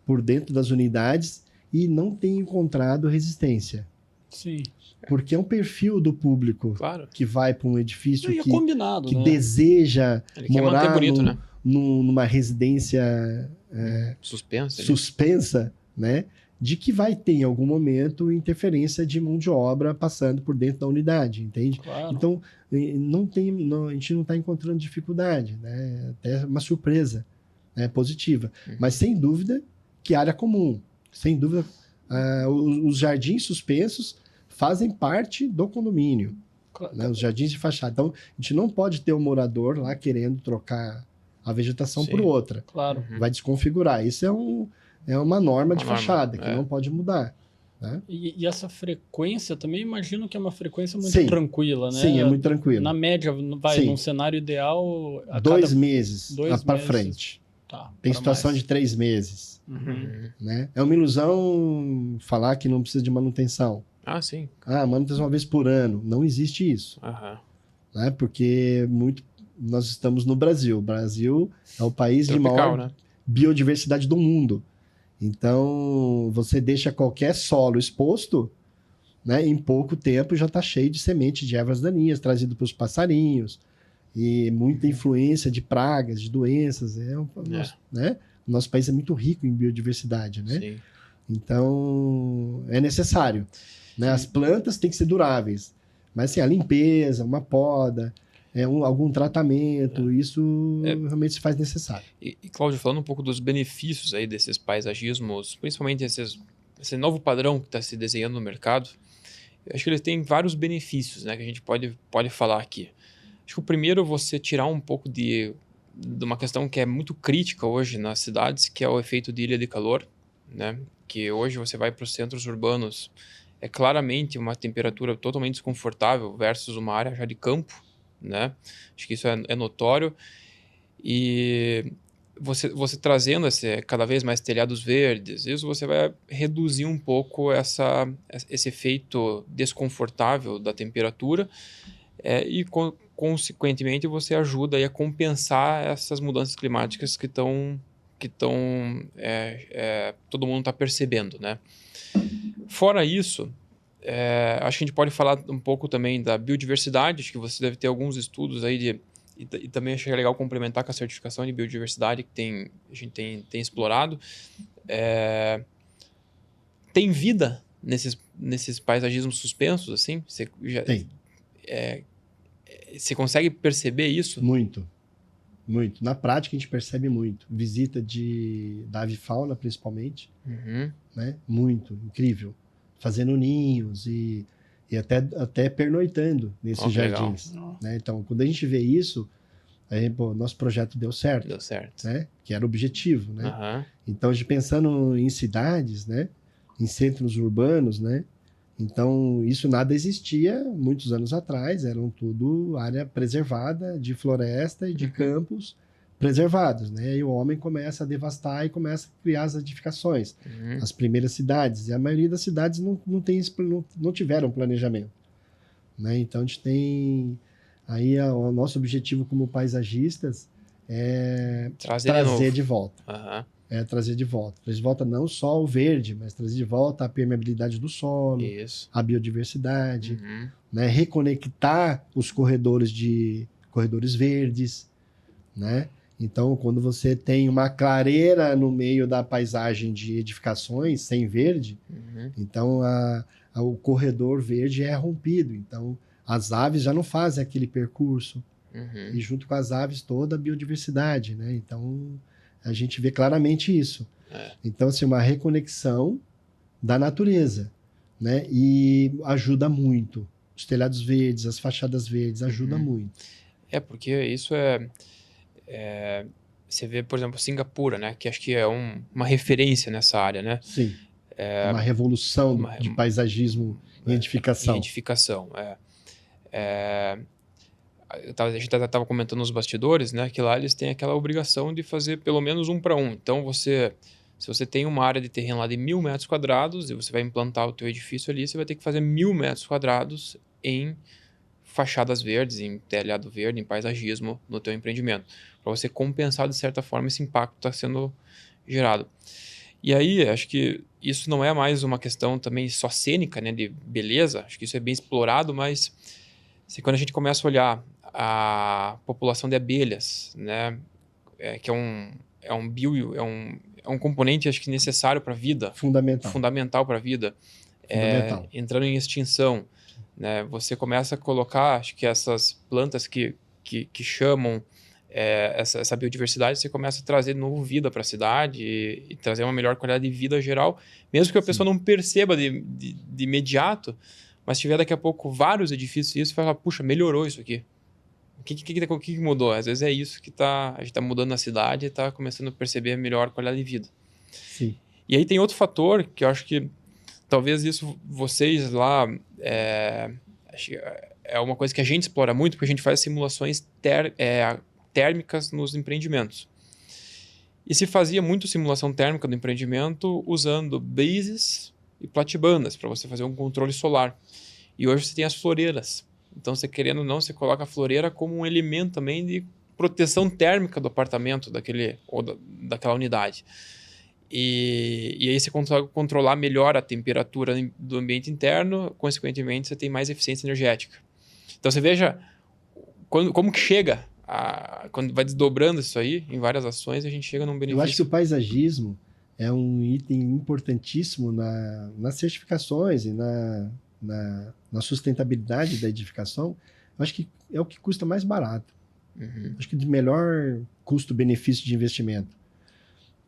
por dentro das unidades e não tem encontrado resistência. Sim. Porque é um perfil do público Claro. que vai para um edifício E é combinado, que né? deseja Ele quer manter morar bonito, né? numa residência Suspensa. suspensa, né? De que vai ter em algum momento interferência de mão de obra passando por dentro da unidade, entende? Claro. Então, a gente não está encontrando dificuldade, né? Até uma surpresa, né? Positiva. Mas, sem dúvida, que área comum. Sem dúvida, os jardins suspensos fazem parte do condomínio, né? Os jardins de fachada. Então, a gente não pode ter um morador lá querendo trocar a vegetação por outra. Claro. Vai desconfigurar. Isso é uma norma de Uma norma, fachada que não pode mudar. Né? E essa frequência também, imagino que é uma frequência muito Sim. tranquila, né? Sim, é muito tranquilo. Na média, Sim. num cenário ideal... a 2 cada- meses 2 para meses. frente. Tá, Tem pra situação mais. de 3 meses. Né? É uma ilusão falar que não precisa de manutenção. Sim. Manutenção uma vez por ano. Não existe isso. Aham. Né? Porque nós estamos no Brasil. O Brasil é o país de Tropical, maior né? biodiversidade do mundo. Então, você deixa qualquer solo exposto, né? Em pouco tempo já está cheio de semente de ervas daninhas, trazido pelos passarinhos, e muita influência de pragas, de doenças. Né? O nosso país é muito rico em biodiversidade, né? Sim. Então, é necessário. Né? As plantas têm que ser duráveis, mas assim, a limpeza, uma poda, algum tratamento, isso realmente se faz necessário. E, Cláudio, falando um pouco dos benefícios aí desses paisagismos, principalmente esse novo padrão que está se desenhando no mercado, eu acho que ele tem vários benefícios, né, que a gente pode falar aqui. Acho que o primeiro é você tirar um pouco de uma questão que é muito crítica hoje nas cidades, que é o efeito de ilha de calor, né, que hoje você vai para os centros urbanos, é claramente uma temperatura totalmente desconfortável versus uma área já de campo, né? Acho que isso é notório. E você trazendo cada vez mais telhados verdes, isso você vai reduzir um pouco esse efeito desconfortável da temperatura e, consequentemente, você ajuda aí a compensar essas mudanças climáticas que todo mundo está percebendo, né? Fora isso, acho que a gente pode falar um pouco também da biodiversidade. Acho que você deve ter alguns estudos aí de e também achei legal complementar com a certificação de biodiversidade que a gente tem explorado. Tem vida nesses paisagismos suspensos, assim? Tem. Você consegue perceber isso? Muito. Muito. Na prática, a gente percebe muito. Visita da avifauna, principalmente. Uhum. Né? Muito. Incrível. Fazendo ninhos e até pernoitando nesses jardins. Né? Então, quando a gente vê isso, aí, nosso projeto deu certo. Deu certo. Né? Que era o objetivo. Né? Uhum. Então, a gente pensando em cidades, né? Em centros urbanos, né? Então, isso nada existia muitos anos atrás, eram tudo área preservada de floresta e de campos preservados, né? E o homem começa a devastar e começa a criar as edificações, as primeiras cidades. E a maioria das cidades não tiveram planejamento, né? Então, a gente tem... Aí, o nosso objetivo como paisagistas é trazer de volta. Uhum. Trazer de volta. Trazer de volta não só o verde, mas trazer de volta a permeabilidade do solo, a biodiversidade, né? Reconectar os corredores verdes, né? Então, quando você tem uma clareira no meio da paisagem de edificações sem verde, então o corredor verde é rompido. Então, as aves já não fazem aquele percurso. E junto com as aves, toda a biodiversidade, né? Então, a gente vê claramente isso. Então, assim, uma reconexão da natureza, né? E ajuda muito. Os telhados verdes, as fachadas verdes, ajuda muito. Porque isso você vê, por exemplo, Singapura, né? Que acho que é uma referência nessa área, né? Sim. Uma revolução de paisagismo e edificação. A gente estava comentando nos bastidores, né, que lá eles têm aquela obrigação de fazer pelo menos 1 para 1. Então, se você tem uma área de terreno lá de 1.000 metros quadrados e você vai implantar o teu edifício ali, você vai ter que fazer 1.000 metros quadrados em fachadas verdes, em telhado verde, em paisagismo no teu empreendimento, para você compensar de certa forma esse impacto que está sendo gerado. E aí, acho que isso não é mais uma questão também só cênica, né, de beleza, acho que isso é bem explorado, mas quando a gente começa a olhar a população de abelhas, né, que é um componente, acho que necessário para a vida. Fundamental para a vida. Entrando em extinção, né, você começa a colocar, acho que essas plantas que chamam essa biodiversidade, você começa a trazer de novo vida para a cidade e trazer uma melhor qualidade de vida geral, mesmo que a pessoa não perceba de imediato, mas se tiver daqui a pouco vários edifícios e isso, vai falar, puxa, melhorou isso aqui. O que mudou? Às vezes é isso que a gente está mudando na cidade e está começando a perceber a melhor qualidade de vida. Sim. E aí tem outro fator que eu acho que talvez isso vocês lá... é uma coisa que a gente explora muito, porque a gente faz simulações térmicas nos empreendimentos. E se fazia muito simulação térmica do empreendimento usando bases e platibandas para você fazer um controle solar. E hoje você tem as floreiras. Então, você querendo ou não, você coloca a floreira como um elemento também de proteção térmica do apartamento daquela unidade. E aí você consegue controlar melhor a temperatura do ambiente interno, consequentemente você tem mais eficiência energética. Então, você veja como que chega, quando vai desdobrando isso aí, em várias ações, a gente chega num benefício. Eu acho que o paisagismo é um item importantíssimo nas certificações e na sustentabilidade da edificação. Eu acho que é o que custa mais barato. Acho que de melhor custo-benefício de investimento.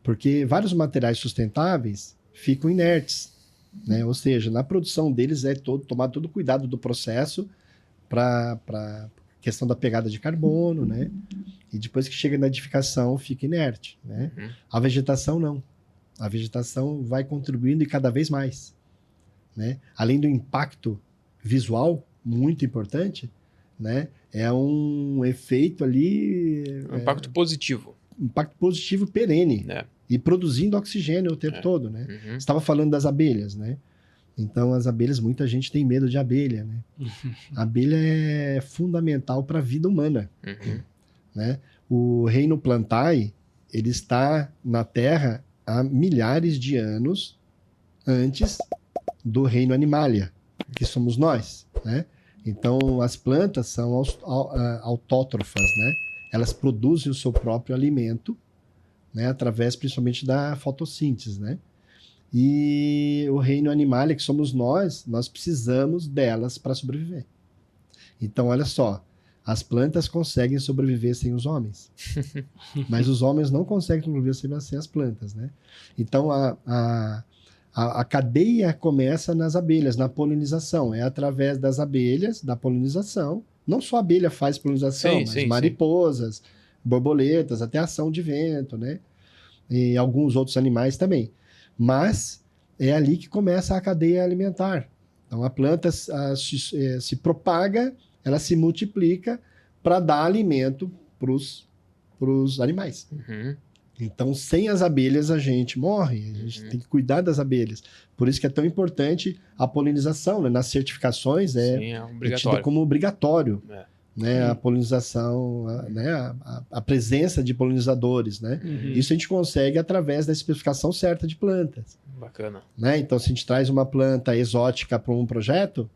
Porque vários materiais sustentáveis ficam inertes, né? Ou seja, na produção deles tomar todo o cuidado do processo para questão da pegada de carbono, né? E depois que chega na edificação, fica inerte, né? A vegetação não. A vegetação vai contribuindo e cada vez mais, né? Além do impacto visual, muito importante, né? É um efeito ali... Um impacto positivo. Impacto positivo perene. E produzindo oxigênio o tempo todo, né? Você estava falando das abelhas, né? Então, as abelhas, muita gente tem medo de abelha, né? A abelha é fundamental para a vida humana, né? O reino Plantae, ele está na Terra há milhares de anos antes do reino Animalia, que somos nós, né? Então, as plantas são autótrofas, né? Elas produzem o seu próprio alimento, né? Através principalmente da fotossíntese, né? E o reino animal, que somos nós precisamos delas para sobreviver. Então, olha só, as plantas conseguem sobreviver sem os homens, mas os homens não conseguem sobreviver sem as plantas, né? Então, a cadeia começa nas abelhas, na polinização. É através das abelhas, da polinização. Não só a abelha faz polinização, mas mariposas, borboletas, até ação de vento, né? E alguns outros animais também. Mas é ali que começa a cadeia alimentar. Então, a planta se propaga, ela se multiplica para dar alimento para os animais. Uhum. Então, sem as abelhas, a gente morre. A gente tem que cuidar das abelhas. Por isso que é tão importante a polinização, né? Nas certificações é tida como obrigatório. Né? A polinização, né? A presença de polinizadores. Né? Uhum. Isso a gente consegue através da especificação certa de plantas. Bacana. Né? Então, se a gente traz uma planta exótica para um projeto,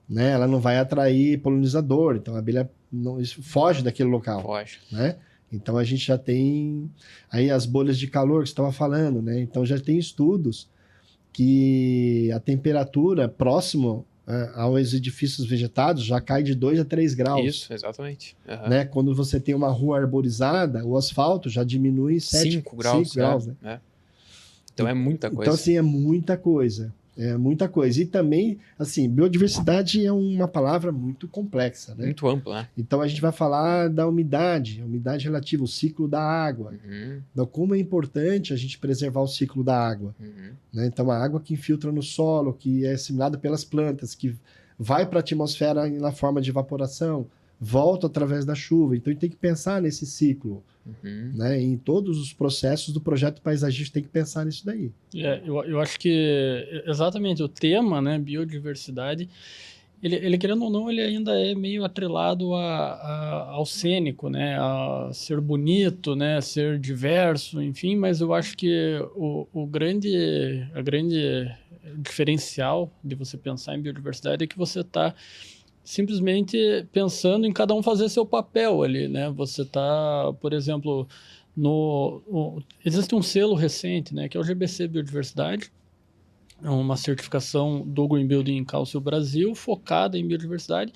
né? Ela não vai atrair polinizador. Então, a abelha foge daquele local. Foge. Né? Então, a gente já tem aí as bolhas de calor que você estava falando, né? Então, já tem estudos que a temperatura próximo aos edifícios vegetados já cai de 2 a 3 graus. Isso, exatamente. Uhum. Né? Quando você tem uma rua arborizada, o asfalto já diminui 5 graus. 5 graus, né? Então, é muita coisa. Então, assim, é muita coisa. É muita coisa. E também, assim, biodiversidade é uma palavra muito complexa, né? Muito ampla, né? Então, a gente vai falar da umidade, a umidade relativa, o ciclo da água. Uhum. Então, como é importante a gente preservar o ciclo da água. Uhum. Né? Então, a água que infiltra no solo, que é assimilada pelas plantas, que vai para a atmosfera na forma de evaporação, volta através da chuva. Então, a gente tem que pensar nesse ciclo. Uhum. Né? Em todos os processos do projeto paisagístico tem que pensar nisso daí. Eu acho que exatamente o tema, né, biodiversidade, ele querendo ou não, ele ainda é meio atrelado ao cênico, né, a ser bonito, né, ser diverso, enfim, mas eu acho que a grande diferencial de você pensar em biodiversidade é que você está simplesmente pensando em cada um fazer seu papel ali, né? Você está, por exemplo, existe um selo recente, né, que é o GBC Biodiversidade, é uma certificação do Green Building Council Brasil focada em biodiversidade,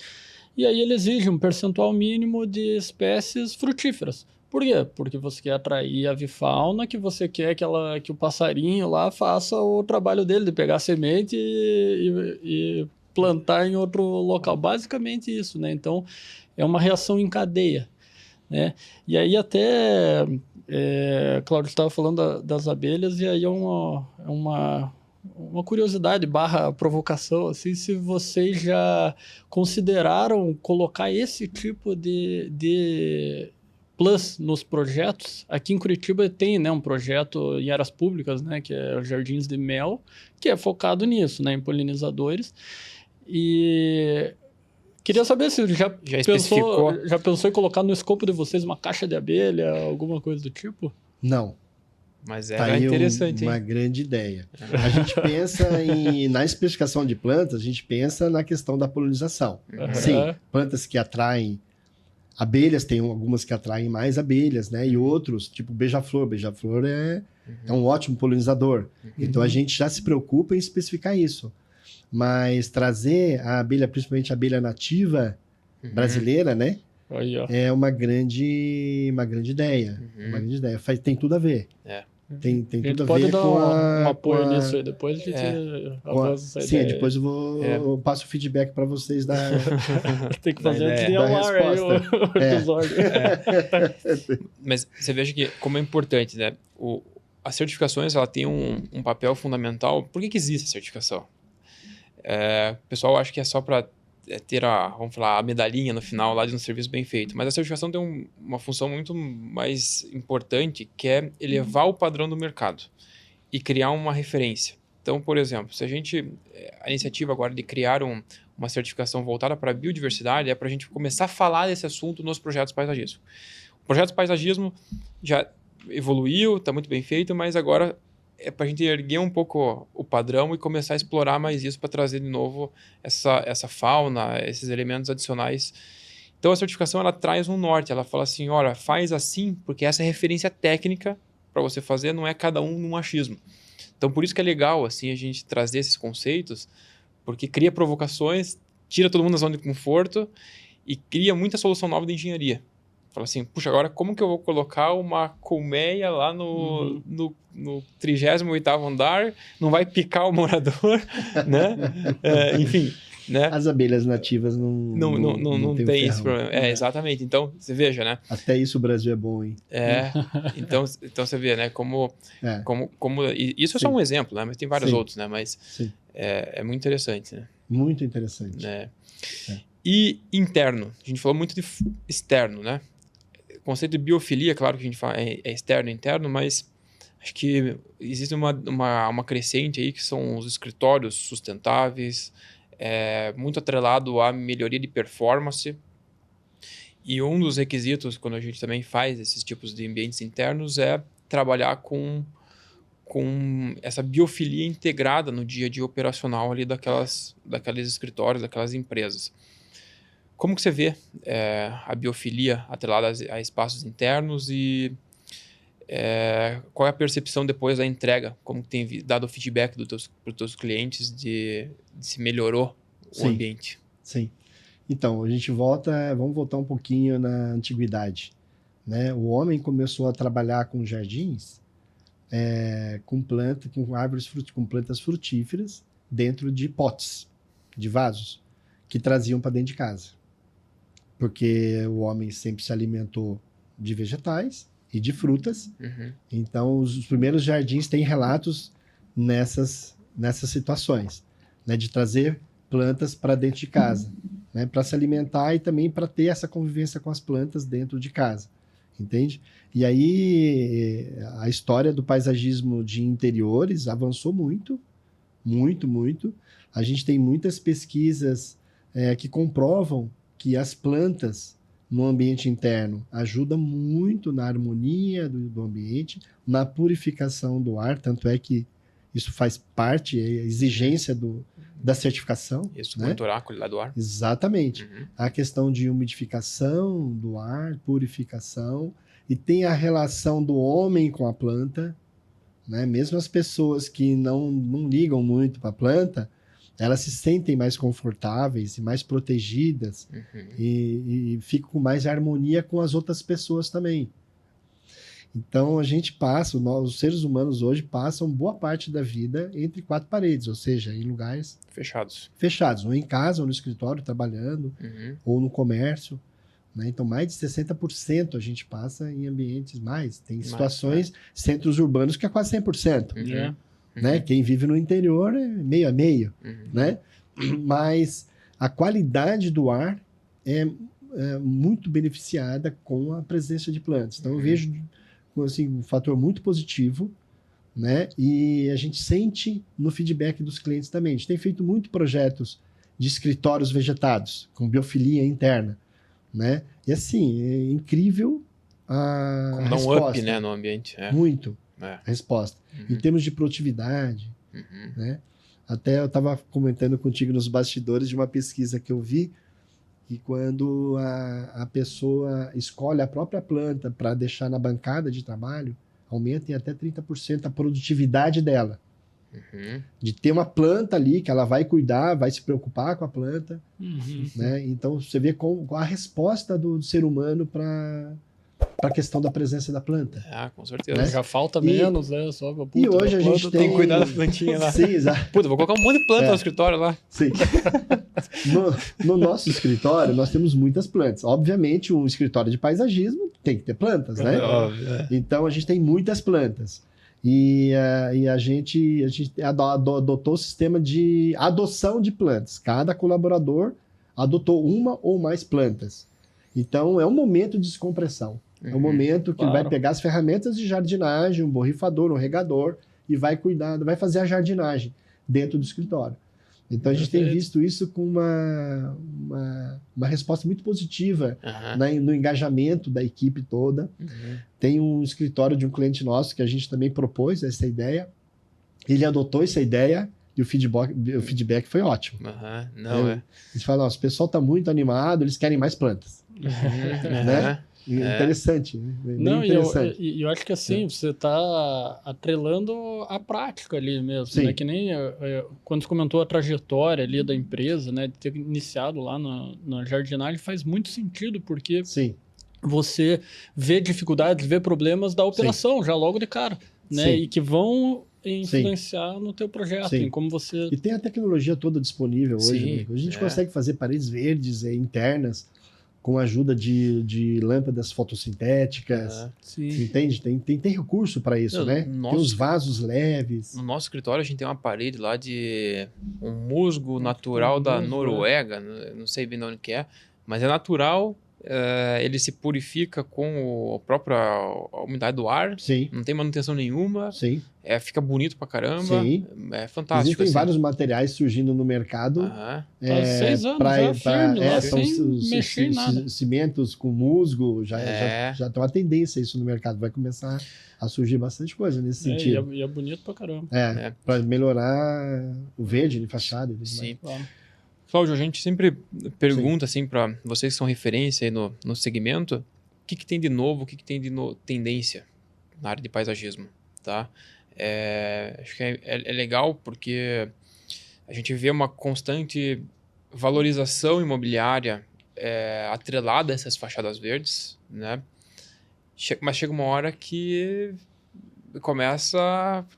e aí ele exige um percentual mínimo de espécies frutíferas. Por quê? Porque você quer atrair a avifauna, que você quer que o passarinho lá faça o trabalho dele, de pegar a semente e plantar em outro local. Basicamente isso, né? Então, é uma reação em cadeia, né? E aí até, Cláudio estava falando das abelhas, e aí é uma curiosidade / provocação, assim, se vocês já consideraram colocar esse tipo de plus nos projetos. Aqui em Curitiba tem, né, um projeto em áreas públicas, né, que é o Jardins de Mel, que é focado nisso, né, em polinizadores. E queria saber se já pensou em colocar no escopo de vocês uma caixa de abelha, alguma coisa do tipo? Não. Mas era interessante, uma grande ideia. A gente pensa na especificação de plantas, a gente pensa na questão da polinização. Uhum. Sim, plantas que atraem abelhas, tem algumas que atraem mais abelhas, né? E outros, tipo beija-flor. Beija-flor é um ótimo polinizador. Uhum. Então, a gente já se preocupa em especificar isso. Mas trazer a abelha, principalmente a abelha nativa brasileira, né? Aí, ó. É uma grande ideia. Uma grande ideia. Tem tudo a ver. Tem tudo a ver pode dar com um apoio nisso aí. Depois a gente avança essa ideia. Sim, depois eu passo o feedback para vocês da tem que fazer antes de ao ar aí o episódio. Mas você veja que como é importante, né? As certificações, ela tem um papel fundamental. Por que existe a certificação? O pessoal acha que é só para ter vamos falar, a medalhinha no final lá de um serviço bem feito. Mas a certificação tem uma função muito mais importante, que é elevar o padrão do mercado e criar uma referência. Então, por exemplo, se a iniciativa agora de criar uma certificação voltada para a biodiversidade é para a gente começar a falar desse assunto nos projetos paisagismo. O projeto paisagismo já evoluiu, está muito bem feito, mas agora é para a gente erguer um pouco o padrão e começar a explorar mais isso para trazer de novo essa fauna, esses elementos adicionais. Então a certificação ela traz um norte, ela fala assim, olha, faz assim, porque essa é referência técnica para você fazer, não é cada um num achismo. Então por isso que é legal assim a gente trazer esses conceitos, porque cria provocações, tira todo mundo da zona de conforto e cria muita solução nova de engenharia. Fala assim, puxa, agora como que eu vou colocar uma colmeia lá no 38º andar, não vai picar o morador, né? Enfim, né? As abelhas nativas não tem esse problema. Exatamente. Então, você veja, né? Até isso o Brasil é bom, hein? Então você vê, né? Isso é só um exemplo, né? Mas tem vários outros, né? Mas é muito interessante, né? Muito interessante. E interno. A gente falou muito de externo, né? O conceito de biofilia, claro que a gente fala é externo e interno, mas acho que existe uma crescente aí que são os escritórios sustentáveis, muito atrelado à melhoria de performance. E um dos requisitos, quando a gente também faz esses tipos de ambientes internos, é trabalhar com essa biofilia integrada no dia a dia operacional ali daqueles escritórios, daquelas empresas. Como que você vê a biofilia atrelada a espaços internos e qual é a percepção depois da entrega? Como tem dado o feedback para os teus clientes de se melhorou o ambiente? Sim. Então, vamos voltar um pouquinho na antiguidade. Né? O homem começou a trabalhar com jardins, com plantas frutíferas dentro de potes, de vasos, que traziam para dentro de casa. Porque o homem sempre se alimentou de vegetais e de frutas. Uhum. Então, os primeiros jardins têm relatos nessas situações, né, de trazer plantas para dentro de casa, né, para se alimentar e também para ter essa convivência com as plantas dentro de casa, entende? E aí, a história do paisagismo de interiores avançou muito, muito, muito. A gente tem muitas pesquisas que comprovam que as plantas no ambiente interno ajudam muito na harmonia do ambiente, na purificação do ar, tanto é que isso faz parte, é a exigência da certificação. Isso, né? monitorar a qualidade do ar. Exatamente. Uhum. A questão de umidificação do ar, purificação, e tem a relação do homem com a planta, né? Mesmo as pessoas que não ligam muito para a planta, elas se sentem mais confortáveis e mais protegidas, uhum, e ficam com mais harmonia com as outras pessoas também. Então, a gente os seres humanos hoje passam boa parte da vida entre quatro paredes, ou seja, em lugares fechados, ou em casa, ou no escritório, trabalhando, uhum, ou no comércio. Né? Então, mais de 60% a gente passa em ambientes Tem situações, centros urbanos, que é quase 100%. uhum, Né? uhum. Quem vive no interior é meio a meio, Uhum. né? Mas a qualidade do ar é muito beneficiada com a presença de plantas. Então eu vejo assim, um fator muito positivo, né? E a gente sente no feedback dos clientes também. A gente tem feito muito projetos de escritórios vegetados, com biofilia interna, né? E assim, é incrível a Como dar um resposta. up, né, no ambiente. Muito. A resposta. Uhum. Em termos de produtividade, Uhum. né? Até eu estava comentando contigo nos bastidores de uma pesquisa que eu vi, que quando a pessoa escolhe a própria planta para deixar na bancada de trabalho, aumenta em até 30% a produtividade dela. Uhum. De ter uma planta ali que ela vai cuidar, vai se preocupar com a planta. Uhum. Né? Então você vê a resposta do ser humano para a questão da presença da planta. Com certeza. Né? Já falta menos, né? Só, puta, E hoje a gente tem que cuidar da plantinha lá. Sim, exato. Puta, vou colocar um monte de planta no escritório lá. Sim. No nosso escritório, nós temos muitas plantas. Obviamente, um escritório de paisagismo tem que ter plantas, né? Óbvio, Então, a gente tem muitas plantas. E a gente adotou o sistema de adoção de plantas. Cada colaborador adotou uma ou mais plantas. Então, é um momento de descompressão. É um momento que ele vai pegar as ferramentas de jardinagem, um borrifador, um regador, e vai cuidar, vai fazer a jardinagem dentro do escritório. Então, a gente tem visto isso com uma resposta muito positiva no engajamento da equipe toda. Tem um escritório de um cliente nosso que a gente também propôs essa ideia, ele adotou essa ideia e o feedback foi ótimo. Não, Eles falam, nossa, o pessoal está muito animado, eles querem mais plantas. Né? Interessante. Né? Não, interessante. E eu acho que assim, você está atrelando a prática ali mesmo, né? Que nem quando você comentou a trajetória ali da empresa, né? De ter iniciado lá na jardinagem, faz muito sentido, porque você vê dificuldades, vê problemas da operação já logo de cara, né? E que vão influenciar no teu projeto, em como você... E tem a tecnologia toda disponível hoje, né? A gente consegue fazer paredes verdes internas com a ajuda de lâmpadas fotossintéticas, entende? Tem recurso para isso, né? Tem os vasos leves. No nosso escritório a gente tem uma parede lá de um musgo natural da Noruega, não sei bem de onde que é, mas é natural, ele se purifica com a própria umidade do ar, não tem manutenção nenhuma, fica bonito pra caramba, é fantástico. Existem vários materiais surgindo no mercado. Há 6 anos já firme, sem mexer em nada. Cimentos com musgo, já tem uma tendência isso no mercado, vai começar a surgir bastante coisa nesse sentido. E é bonito pra caramba. Para melhorar o verde de fachada. Sim. Cláudio, a gente sempre pergunta assim para vocês que são referência aí no segmento, o que tem de novo, o que tem de tendência na área de paisagismo, tá? Acho que é legal porque a gente vê uma constante valorização imobiliária atrelada a essas fachadas verdes, né? Mas chega uma hora que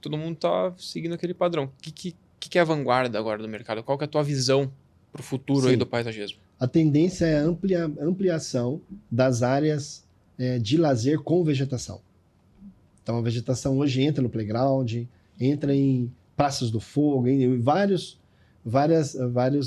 todo mundo tá seguindo aquele padrão. O que é a vanguarda agora do mercado? Qual que é a tua visão para o futuro aí do paisagismo? A tendência é a ampliação das áreas de lazer com vegetação. Então, a vegetação hoje entra no playground, entra em praças do fogo, em vários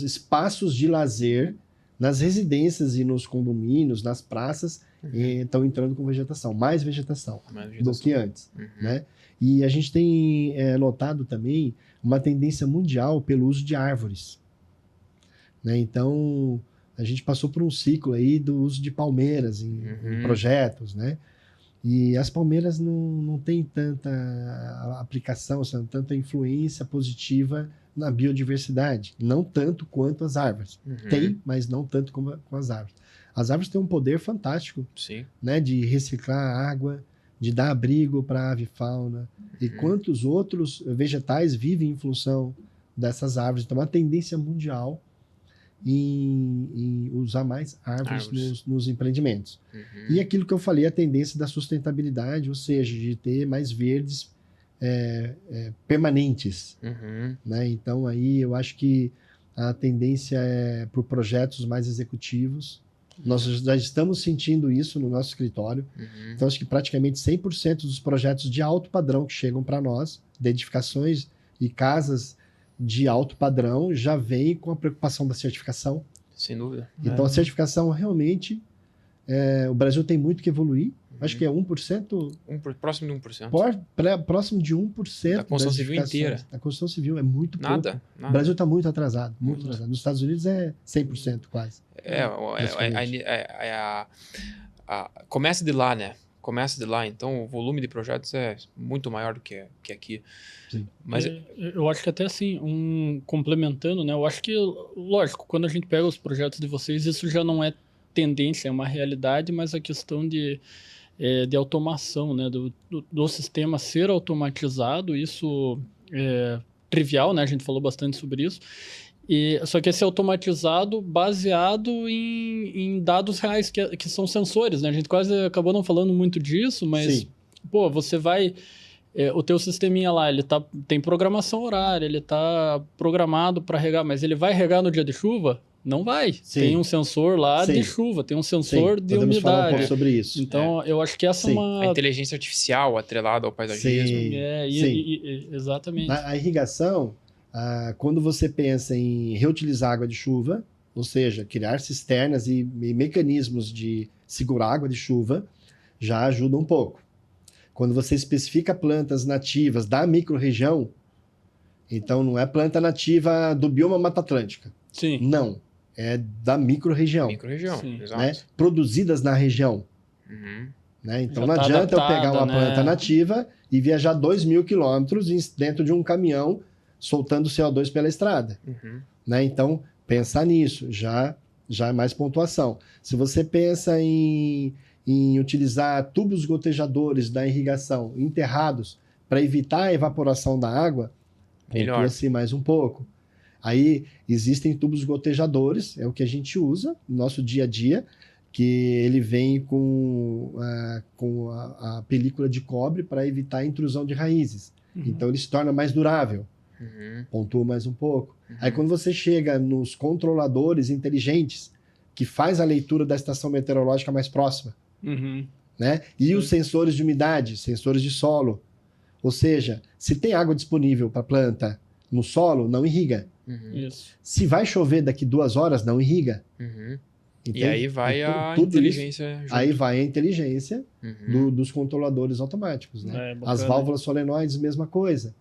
espaços de lazer nas residências e nos condomínios, nas praças, estão entrando com vegetação, mais vegetação do que antes. Né? E a gente tem notado também uma tendência mundial pelo uso de árvores. Né? Então, a gente passou por um ciclo aí do uso de palmeiras em projetos, né? E as palmeiras não têm tanta aplicação, tanta influência positiva na biodiversidade. Não tanto quanto as árvores. Tem, mas não tanto como as árvores. As árvores têm um poder fantástico, né? De reciclar água, de dar abrigo para a ave e fauna. E quantos outros vegetais vivem em função dessas árvores. Então, uma tendência mundial em usar mais árvores nos empreendimentos. E aquilo que eu falei, a tendência da sustentabilidade, ou seja, de ter mais verdes permanentes. Né? Então, aí eu acho que a tendência é por projetos mais executivos. Nós já estamos sentindo isso no nosso escritório. Então, acho que praticamente 100% dos projetos de alto padrão que chegam para nós, de edificações e casas de alto padrão, já vem com a preocupação da certificação. Sem dúvida. Então, a certificação realmente, o Brasil tem muito que evoluir. Acho que é 1%. Próximo de 1%. Próximo de 1% da construção civil inteira. A construção civil é muito pouco. Nada. O Brasil está muito atrasado, muito atrasado. Nos Estados Unidos é 100% quase. Começa de lá, né? Começa de lá, então o volume de projetos é muito maior do que aqui. Mas eu acho que até assim, complementando, né? Eu acho que, lógico, quando a gente pega os projetos de vocês, isso já não é tendência, é uma realidade, mas a questão de automação, né? Do sistema ser automatizado, isso é trivial, né? A gente falou bastante sobre isso. Só que esse automatizado baseado em dados reais, que são sensores, né? A gente quase acabou não falando muito disso, mas, você vai... o teu sisteminha lá, ele tem programação horária, ele está programado para regar, mas ele vai regar no dia de chuva? Não vai. Tem um sensor lá de chuva, tem um sensor de umidade. Falar um pouco sobre isso. Então, eu acho que essa é uma... A inteligência artificial atrelada ao paisagismo. Exatamente. A irrigação... quando você pensa em reutilizar água de chuva, ou seja, criar cisternas e mecanismos de segurar água de chuva, já ajuda um pouco. Quando você especifica plantas nativas da microrregião, então não é planta nativa do bioma Mata Atlântica. Não, é da microrregião. Exato. Né? Produzidas na região. Né? Então Já não tá adianta eu adaptada, pegar uma né? planta nativa e viajar 2.000 quilômetros dentro de um caminhão soltando CO2 pela estrada. Uhum. Né? Então, pensar nisso, já é mais pontuação. Se você pensa em utilizar tubos gotejadores da irrigação enterrados para evitar a evaporação da água, Melhor. pontua-se mais um pouco. Aí existem tubos gotejadores, é o que a gente usa no nosso dia a dia, que ele vem com a película de cobre para evitar a intrusão de raízes. Então ele se torna mais durável, pontua mais um pouco. Aí quando você chega nos controladores inteligentes, que faz a leitura da estação meteorológica mais próxima, né? E os sensores de umidade, sensores de solo. Ou seja, se tem água disponível para a planta no solo, não irriga. Isso. Se vai chover daqui 2 horas, não irriga. E aí vai Então, a tudo inteligência junto. aí vai a inteligência dos controladores automáticos. Né? As válvulas solenoides, mesma coisa.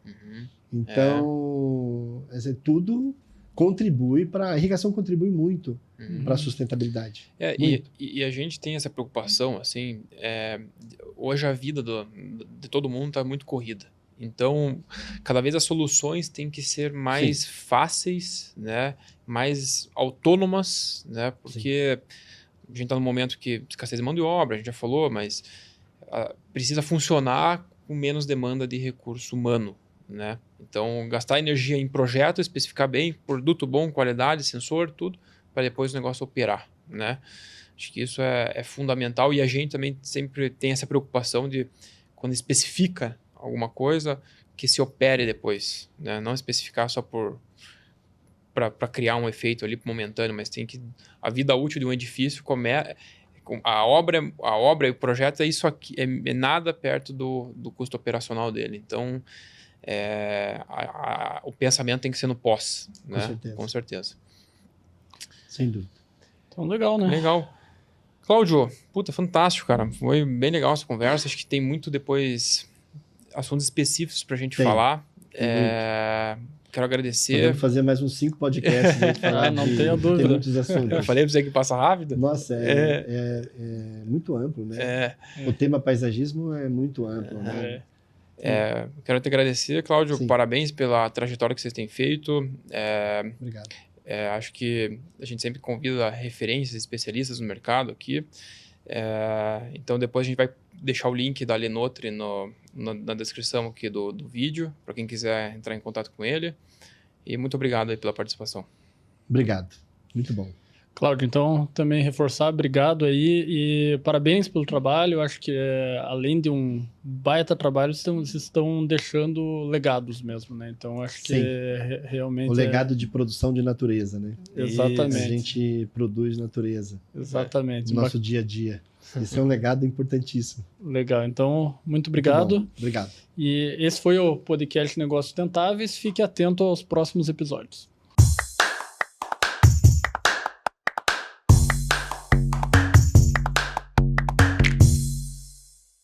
Então, tudo contribui para... A irrigação contribui muito para a sustentabilidade. E a gente tem essa preocupação, assim, hoje a vida de todo mundo está muito corrida. Então, cada vez as soluções têm que ser mais fáceis, né? Mais autônomas, né? Porque a gente está num momento que escassez de mão de obra, a gente já falou, mas precisa funcionar com menos demanda de recurso humano, né? Então, gastar energia em projeto, especificar bem, produto bom, qualidade, sensor, tudo, para depois o negócio operar, né? Acho que isso é fundamental e a gente também sempre tem essa preocupação de, quando especifica alguma coisa, que se opere depois, né? Não especificar só para criar um efeito ali momentâneo, mas tem que... A vida útil de um edifício a obra e o projeto é isso aqui, é nada perto do custo operacional dele. Então, o pensamento tem que ser no pós, né? Com certeza. Sem dúvida. Então, legal, né? Legal. Cláudio, puta, fantástico, cara. Foi bem legal essa conversa. Acho que tem muito depois assuntos específicos pra gente falar. Quero agradecer. Podemos fazer mais uns 5 podcasts aí falar. Não tenho dúvida. Tem muitos assuntos. Eu falei pra você que passa rápido. Nossa, é muito amplo, né? O tema paisagismo é muito amplo, né? Quero te agradecer, Cláudio. Sim. Parabéns pela trajetória que vocês têm feito. Obrigado. Acho que a gente sempre convida referências, especialistas no mercado aqui. Então depois a gente vai deixar o link da Lenotri na descrição aqui do vídeo, para quem quiser entrar em contato com ele. E muito obrigado aí pela participação. Obrigado. Muito bom. Cláudio, então também reforçar, obrigado aí e parabéns pelo trabalho. Eu acho que além de um baita trabalho, vocês estão deixando legados mesmo, né? Então acho que realmente... O legado de produção de natureza, né? Exatamente. A gente produz natureza. Exatamente. No nosso dia a dia. Esse é um legado importantíssimo. Legal, então muito obrigado. Muito obrigado. E esse foi o podcast Negócios Sustentáveis. Fique atento aos próximos episódios.